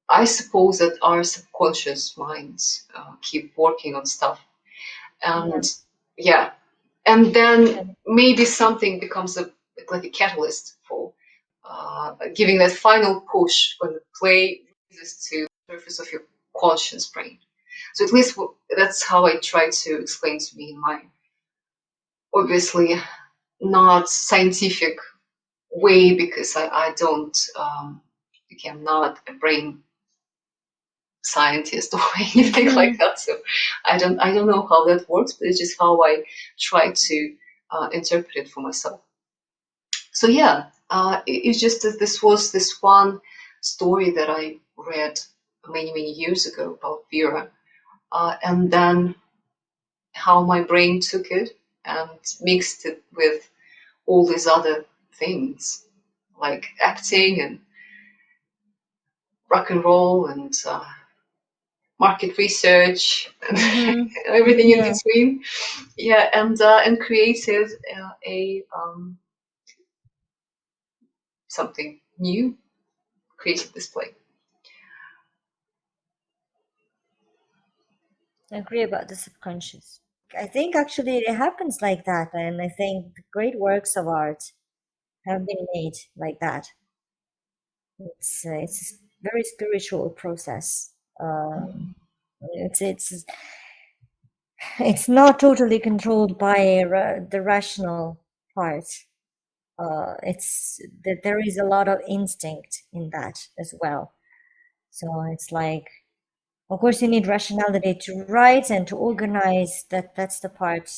I suppose that our subconscious minds keep working on stuff. And yeah. And then maybe something becomes like a catalyst for giving that final push when the play rises to the surface of your conscious brain. So at least that's how I try to explain to me in my obviously not scientific way, because I don't I'm not a brain scientist or anything like that. So I don't know how that works, but it's just how I try to interpret it for myself. So yeah, it's just that this was this one story that I read many years ago about Vera, and then how my brain took it and mixed it with all these other things like acting and rock and roll and market research and everything in between. Yeah, and created a something new, created this play. I agree about the subconscious. I think actually it happens like that, and I think great works of art have been made like that. It's a very spiritual process. It's it's not totally controlled by the rational part. It's that there is a lot of instinct in that as well. So it's like, of course, you need rationality to write and to organize. That's the part.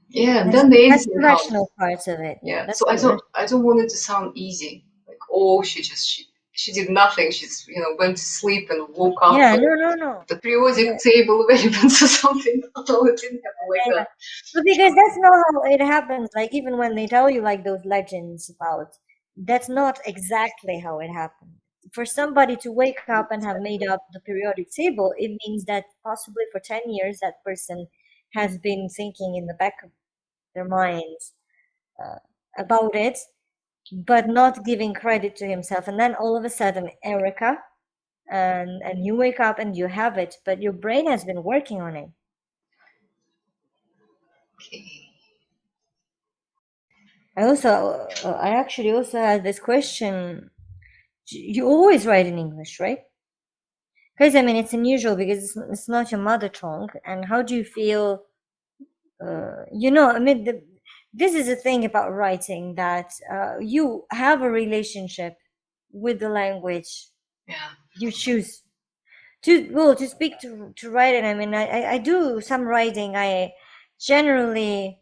Yeah, and then the That's the editing house. rational part of it. Yeah, That's so I don't want it to sound easy. Like, oh, she did nothing. She's went to sleep and woke up. Yeah, no. The periodic table of elements or something. No, it didn't happen like Yeah. that. But because that's not how it happens. Like even when they tell you like those legends about, that's not exactly how it happened. For somebody to wake up and have made up the periodic table, it means that possibly for 10 years that person has been thinking in the back of their minds about it, but not giving credit to himself. And then all of a sudden, Erica, and you wake up and you have it, but your brain has been working on it. Okay. I actually also had this question. You always write in English, right? Because I mean, it's unusual because it's not your mother tongue. And how do you feel? I mean, this is a thing about writing, that you have a relationship with the language. Yeah. You choose to speak, to write it. I mean, I do some writing. I generally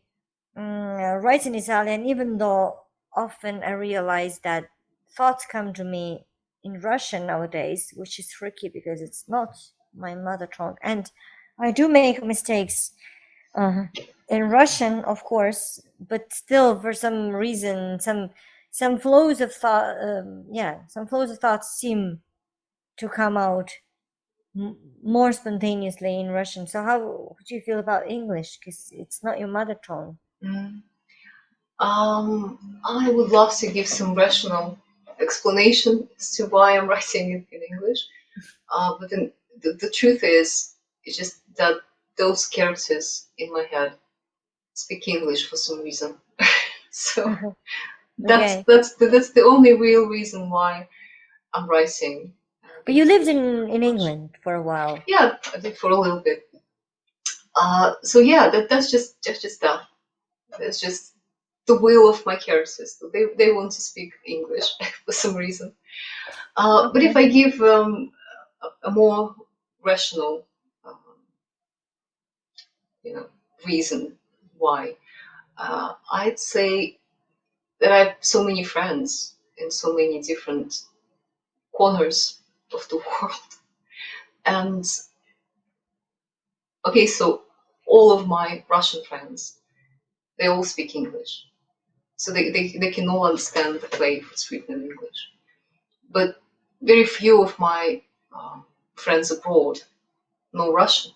write in Italian, even though often I realize that thoughts come to me in Russian nowadays, which is tricky because it's not my mother tongue, and I do make mistakes in Russian, of course, but still, for some reason, some flows of thought, some flows of thoughts seem to come out more spontaneously in Russian. So how do you feel about English? Because it's not your mother tongue. Mm. I would love to give some rational explanation as to why I'm writing it in English. But then the truth is, it's just that those characters in my head speak English for some reason. So Okay. that's the only real reason why I'm writing. But you lived in England for a while. Yeah, I did for a little bit. So yeah, that's just that. That's just the will of my characters. They want to speak English for some reason. But if I give a more rational, um, reason why, I'd say that I have so many friends in so many different corners of the world. And okay, so all of my Russian friends, they all speak English. So they can all understand the play if it's written in English. But very few of my friends abroad know Russian.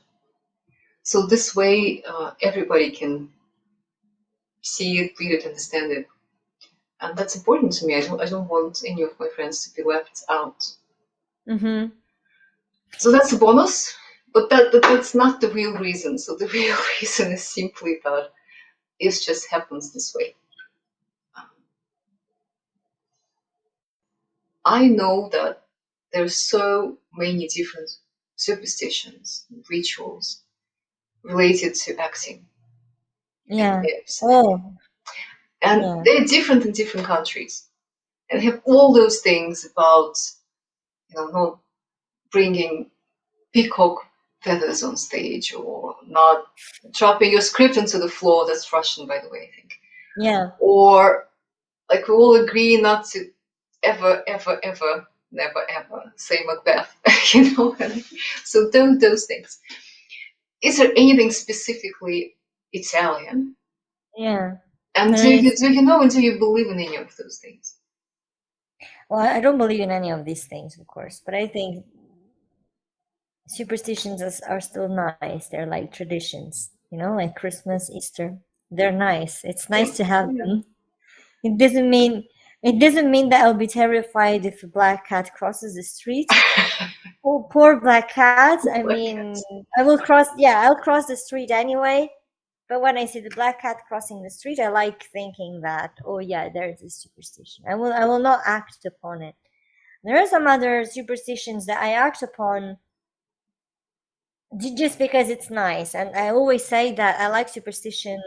So this way, everybody can see it, read it, understand it, and that's important to me. I don't want any of my friends to be left out. Mm-hmm. So that's a bonus, but that's not the real reason. So the real reason is simply that it just happens this way. I know that there's so many different superstitions, rituals related to acting and Yeah. gifts and everything. Oh, And yeah. they're different in different countries. And have all those things about, not bringing peacock feathers on stage or not dropping your script into the floor. That's Russian, by the way, I think. Yeah. Or like we all agree not to ever, ever, ever, never, ever say Macbeth, So those things. Is there anything specifically Italian? Yeah. And There is. do you know and do you believe in any of those things? Well, I don't believe in any of these things, of course, but I think superstitions are still nice. They're like traditions, like Christmas, Easter. They're nice. It's Yeah, nice to have yeah. them. It doesn't mean it doesn't mean that I'll be terrified if a black cat crosses the street. Oh, poor black cat. I Like mean, I'll cross the street anyway. But when I see the black cat crossing the street, I like thinking that, oh yeah, there's a superstition. I will not act upon it. There are some other superstitions that I act upon just because it's nice, and I always say that I like superstition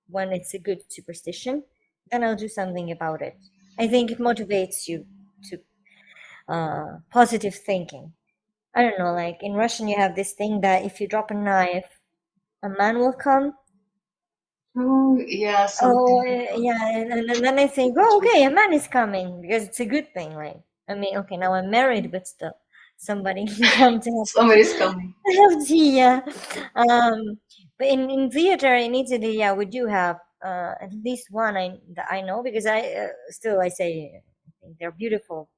when it's a good superstition, then I'll do something about it. I think it motivates you to positive thinking. I don't know, like in Russian you have this thing that if you drop a knife, a man will come. oh yeah, Oh, something like that. yeah, and then I think, oh, okay, a man is coming because it's a good thing. Like, I mean, okay, now I'm married, but still, somebody can come to Somebody's coming. have tea. Yeah. But in theater in Italy, yeah, we do have at least one that I know because I say I think they're beautiful.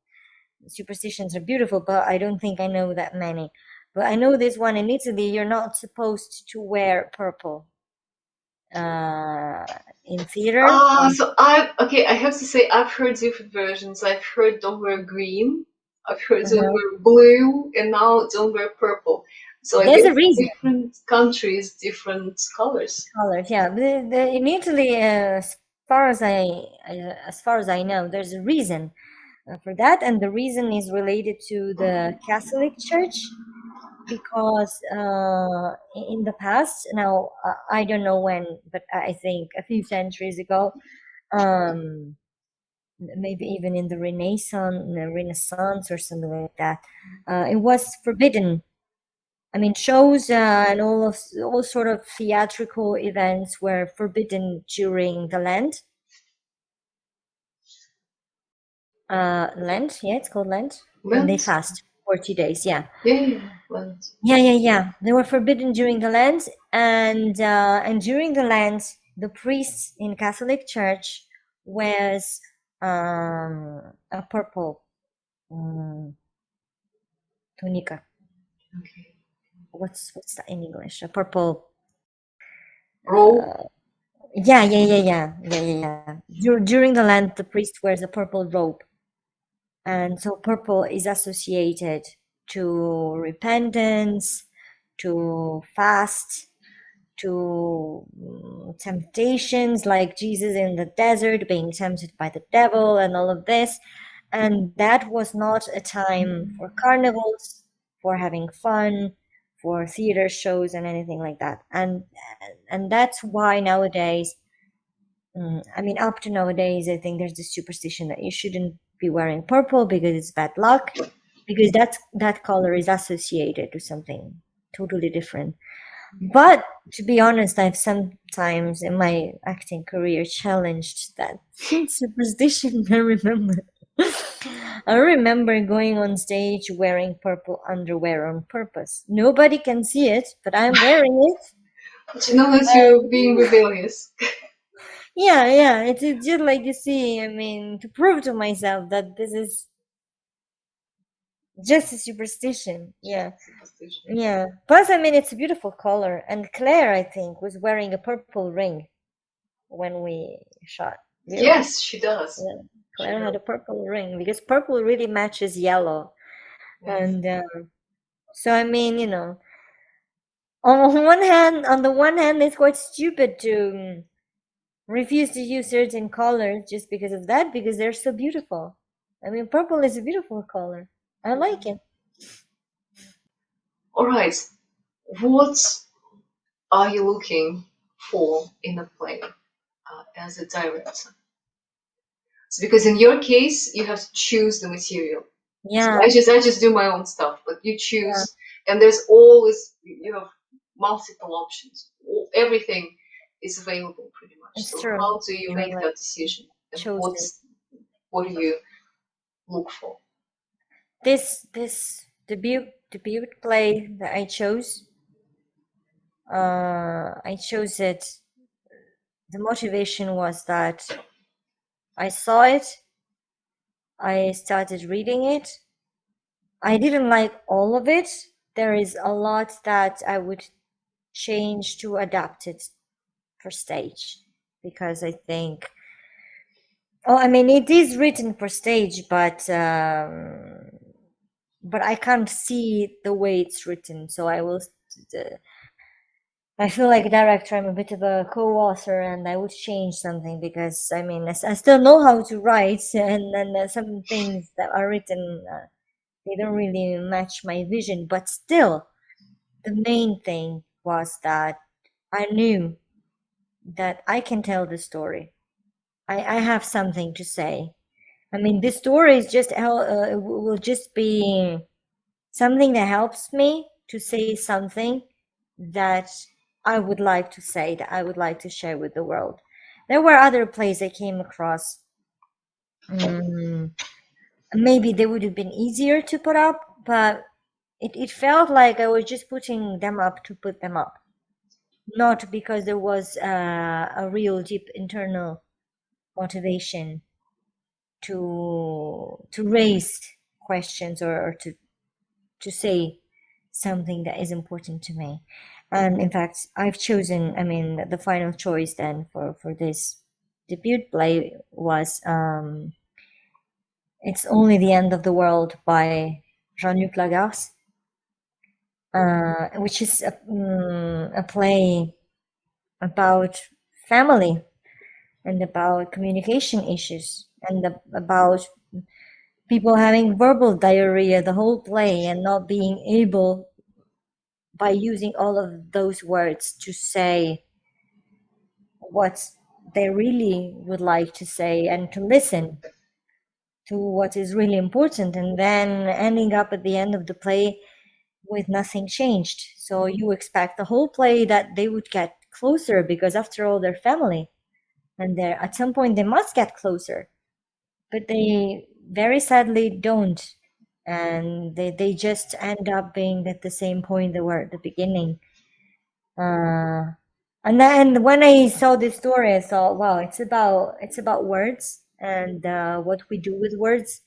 Superstitions are beautiful, but I don't think I know that many. But I know this one in Italy. You're not supposed to wear purple uh, in theater. So I have to say I've heard different versions. I've heard don't wear green, I've heard don't Uh-huh. wear blue, and now don't wear purple. So I There's a guess reason. different countries, different colors. Colors, yeah. But in Italy, as far as I know, there's a reason for that, and the reason is related to the Catholic Church because in the past, now I don't know when, but I think a few centuries ago, um, maybe even in the Renaissance or something like that, it was forbidden. I mean, shows and all sort of theatrical events were forbidden during the Lent. Lent, yeah, it's called Lent when they Lent? fast 40 days. Yeah, Yeah, Lent. yeah. They were forbidden during the Lent, and during the Lent, the priests in Catholic Church wears a purple tunica. Okay. What's that in English? A purple. Roll. Yeah. During the Lent, the priest wears a purple robe, and so purple is associated to repentance, to fast, to temptations, like Jesus in the desert being tempted by the devil, and all of this. And that was not a time for carnivals, for having fun, for theater shows, and anything like that. And that's why nowadays, I mean, up to nowadays, I think there's this superstition that you shouldn't be wearing purple because it's bad luck, because that color is associated to something totally different. But to be honest, I've sometimes in my acting career challenged that superstition. I remember going on stage wearing purple underwear on purpose. Nobody can see it, but I'm wearing it. But you know that you're being rebellious. Yeah. It's just like you see. I mean, to prove to myself that Just a superstition. Yeah. Superstition. Yeah. Plus, I mean, it's a beautiful color. And Claire, I think, was wearing a purple ring when we shot. Really? Yes, she does. Yeah. She Claire had a does. purple ring because purple really matches yellow. Yes. And so, I mean, on the one hand, it's quite stupid to refuse to use certain colors just because of that, because they're so beautiful. I mean, purple is a beautiful color. I like it. All right. What are you looking for in a play as a director? So because in your case, you have to choose the material. So Yeah, I just do my own stuff, but you yeah, choose, and there's always you have multiple options. Everything is available pretty much. it's So true. how do you You're make like that decision, and chosen. what do you look for? This debut play that I chose it. The motivation was that I saw it, I started reading it. I didn't like all of it. There is a lot that I would change to adapt it for stage, because I think, oh, I mean, it is written for stage, but I can't see the way it's written, so I feel like a director, I'm a bit of a co-author, and I would change something, because I mean, I still know how to write, and then some things that are written, they don't really match my vision. But still, the main thing was that I knew that I can tell the story. I have something to say. I mean, this story is just will just be something that helps me to say something that I would like to say, that I would like to share with the world. There were other plays I came across. Mm, maybe they would have been easier to put up, but it felt like I was just putting them up to put them up, not because there was a real deep internal motivation to raise questions, or to say something that is important to me. And in fact, I've chosen, I mean, the final choice then for this debut play was It's Only the End of the World by Jean-Luc Lagarce, which is a play about family and about communication issues, and about people having verbal diarrhea the whole play, and not being able, by using all of those words, to say what they really would like to say, and to listen to what is really important, and then ending up at the end of the play with nothing changed. So you expect the whole play that they would get closer, because after all, they're family, and they're, at some point, they must get closer, but they very sadly don't, and they just end up being at the same point they were at the beginning. uh, and then when I saw this story, I thought, wow, it's about words, and what we do with words,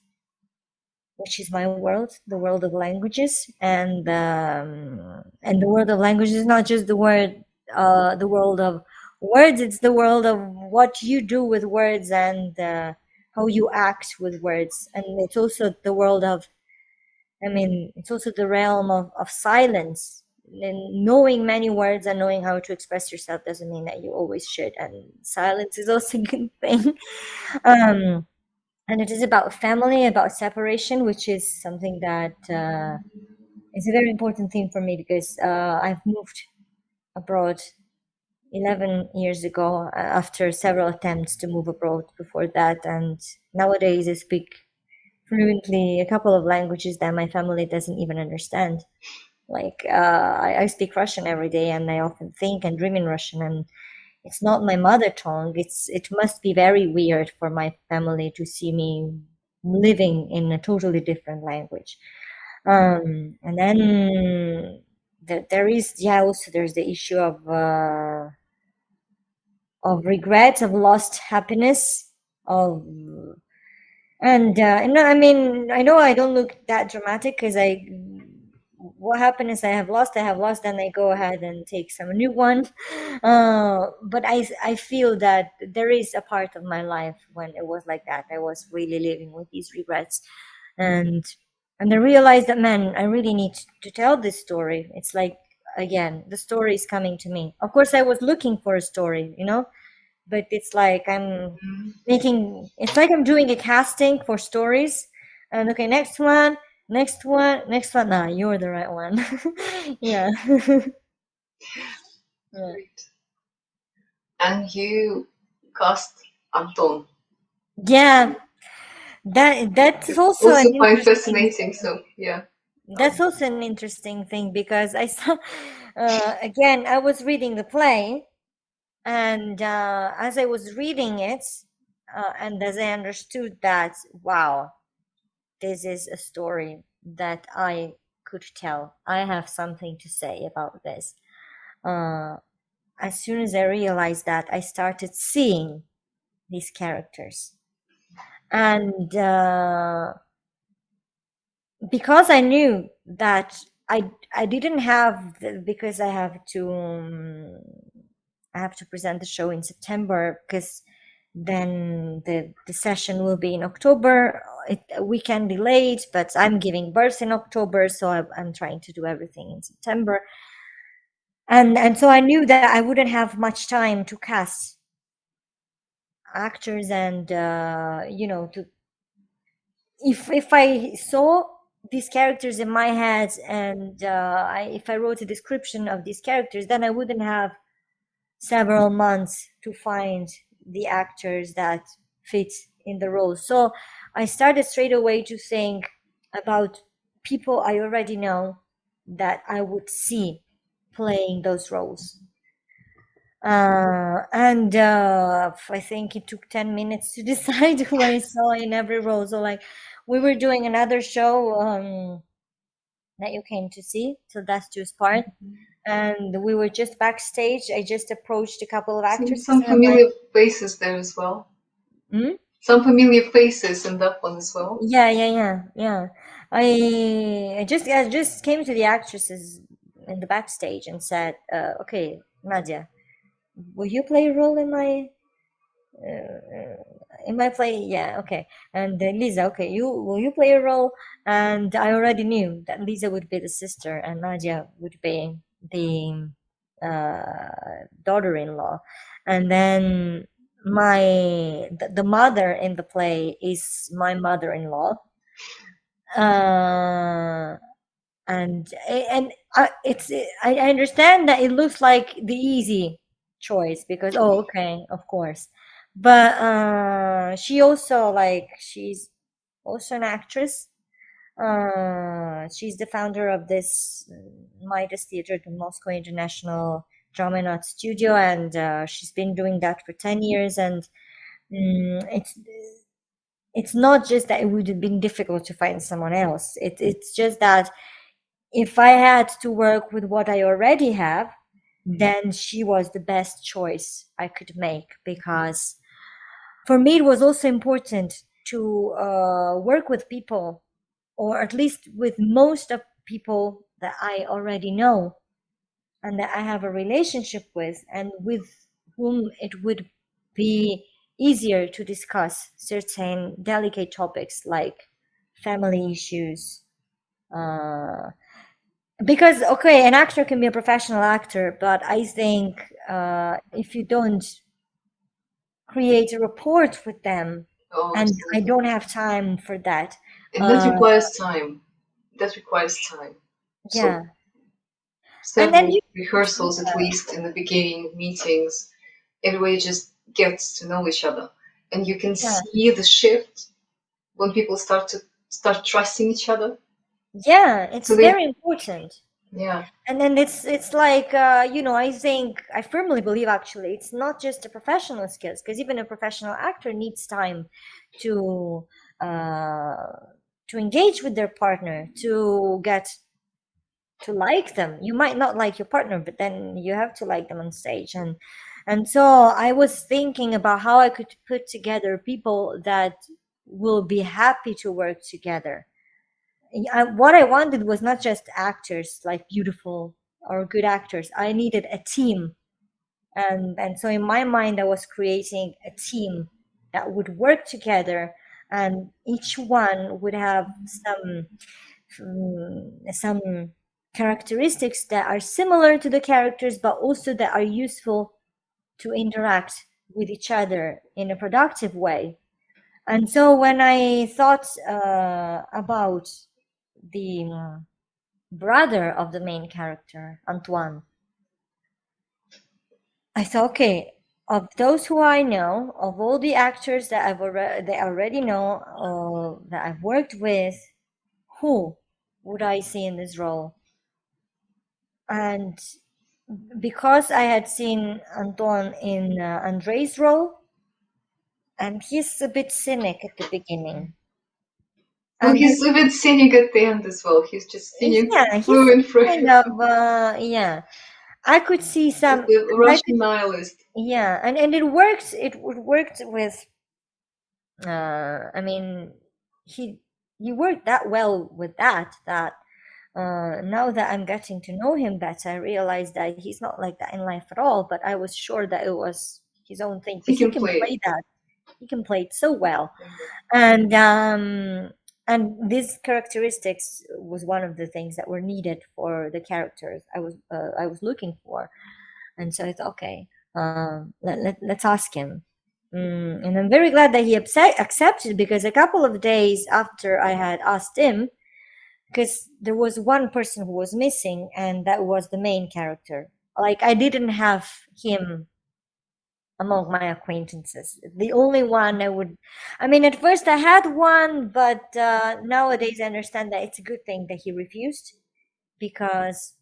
which is my world, the world of languages. And the world of languages is not just the world of words, it's the world of what you do with words, and how you act with words. And it's also the world of, I mean, it's also the realm of silence. And knowing many words and knowing how to express yourself doesn't mean that you always should. And silence is also a good thing. Um, and it is about family, about separation, which is something that is a very important theme for me, because I've moved abroad 11 years ago, after several attempts to move abroad before that. And nowadays I speak fluently a couple of languages that my family doesn't even understand. Like I speak Russian every day, and I often think and dream in Russian, and it's not my mother tongue. It must be very weird for my family to see me living in a totally different language. And then there is, yeah, also there's the issue of regret, of lost happiness, of And no, I mean, I know I don't look that dramatic because what happened is I have lost, then I go ahead and take some new one. But I feel that there is a part of my life when it was like that. I was really living with these regrets, and I realized that, man, I really need to tell this story. It's like, again, the story is coming to me. Of course, I was looking for a story, but it's like it's like I'm doing a casting for stories, and okay, next one, next one, next one. Nah, you're the right one. Yeah. Yeah. Great. And you cast Anton. Yeah, that's also an Also quite interesting fascinating. So yeah. that's also an interesting thing because I saw again I was reading the play, and as I was reading it, and as I understood that, wow, this is a story that I could tell. I have something to say about this. Uh, as soon as I realized that, I started seeing these characters. And because I knew that I didn't have because I have to present the show in September, because then the session will be in October. We can delay it, but I'm giving birth in October, so I'm trying to do everything in September. And so I knew that I wouldn't have much time to cast actors, and to if I saw these characters in my head, and if I wrote a description of these characters, then I wouldn't have several months to find the actors that fit in the role. So I started straight away to think about people I already know that I would see playing those roles. And I think it took 10 minutes to decide who I saw in every role. So, like, we were doing another show that you came to see, so that's just part. And we were just backstage. I just approached a couple of actresses, Some and I'm like, familiar faces there as well. hmm? Some familiar faces in that one as well. Yeah. I just came to the actresses in the backstage and said, "Okay, Nadia, will you play a role in my play?" Yeah, okay. And Lisa, okay, will you play a role? And I already knew that Lisa would be the sister and Nadia would be the daughter-in-law. And then the mother in the play is my mother-in-law. uh and I understand that it looks like the easy choice because, oh, okay, of course, but she's also an actress. She's the founder of this Midas Theater, the Moscow International Drama and Art Studio, and she's been doing that for 10 years. And it's not just that it would have been difficult to find someone else. It's just that if I had to work with what I already have, then she was the best choice I could make, because for me it was also important to work with people, or at least with most of people that I already know and that I have a relationship with, and with whom it would be easier to discuss certain delicate topics like family issues. Uh, because, okay, an actor can be a professional actor, but I think if you don't create a rapport with them, Oh, and I absolutely. don't have time for that. And that uh, requires time. That requires time. So yeah, and then several rehearsals at least in the beginning, meetings, everybody just gets to know each other. And you can yeah, see the shift when people start trusting each other. yeah, it's So they very important. yeah. And then it's like I think, I firmly believe, actually, it's not just the professional skills, because even a professional actor needs time to uh, to engage with their partner, to get to like them. You might not like your partner, but then you have to like them on stage. And so I was thinking about how I could put together people that will be happy to work together. What I wanted was not just actors, like beautiful or good actors. I needed a team, and so in my mind, I was creating a team that would work together, and each one would have some characteristics that are similar to the characters, but also that are useful to interact with each other in a productive way. And so when I thought about the brother of the main character, Antoine, I thought, okay, of those who I know, of all the actors that I already know, that I've worked with, who would I see in this role? And because I had seen Antoine in Andre's role, and he's a bit cynic at the beginning. Well, And he's a bit cynic at the end as well. He's just cynic yeah, he's through and through. kind of yeah. I could see some. The Russian nihilist. Yeah, and it worked. It worked with. I mean, he worked that well with that. That now that I'm getting to know him better, I realize that he's not like that in life at all. But I was sure that it was his own thing. But he can play that. He can play it so well, and these characteristics was one of the things that were needed for the characters I was looking for. And so it's okay. Let's ask him. And I'm very glad that he accepted, because a couple of days after I had asked him, because there was one person who was missing, and that was the main character. Like, I didn't have him among my acquaintances. The only one I mean, at first I had one, but nowadays I understand that it's a good thing that he refused, because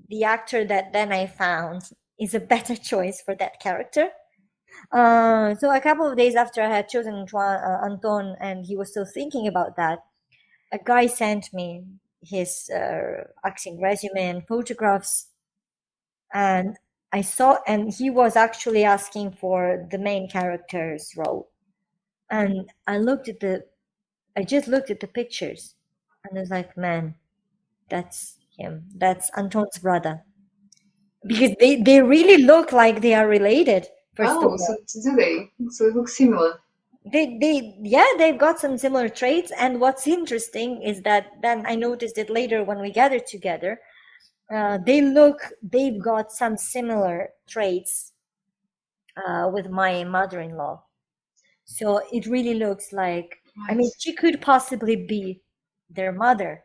the actor that then I found is a better choice for that character. So a couple of days after I had chosen Anton, and he was still thinking about that, a guy sent me his acting resume and photographs, and I saw, and he was actually asking for the main character's role. And I just looked at the pictures, and I was like, man, that's him. That's Anton's brother. Because they really look like they are related, first of all. So do they? So they look similar. They've got some similar traits. And what's interesting is that then I noticed it later when we gathered together. They've got some similar traits with my mother-in-law. So it really looks like, I mean, she could possibly be their mother.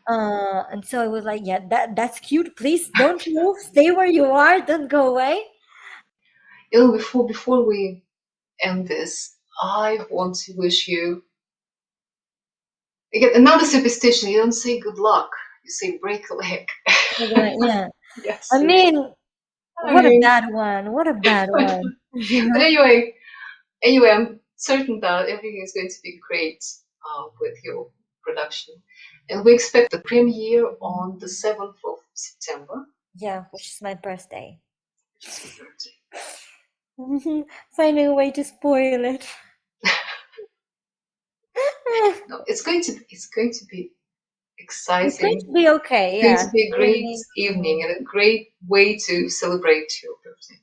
And so I was like, yeah, that's cute. Please don't move. Stay where you are. Don't go away. Before we end this, I want to wish you again another superstition. You don't say good luck. You say break a leg. Yeah. Yes. I mean, what a bad one. What a bad one. But anyway, I'm certain that everything is going to be great with your production. And we expect the premiere on the 7th of September. Yeah, which is my birthday. Which is your birthday. Finding a way to spoil it. No, it's going to be exciting. It's going to be okay. It's going to be a great evening and a great way to celebrate your birthday.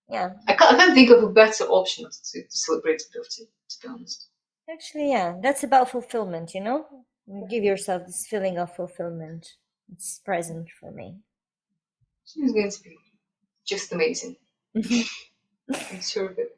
Yeah. I can't think of a better option to celebrate your birthday, to be honest. Actually, yeah, that's about fulfillment, you know? You give yourself this feeling of fulfillment. It's present for me. It's going to be just amazing. I'm sure of it.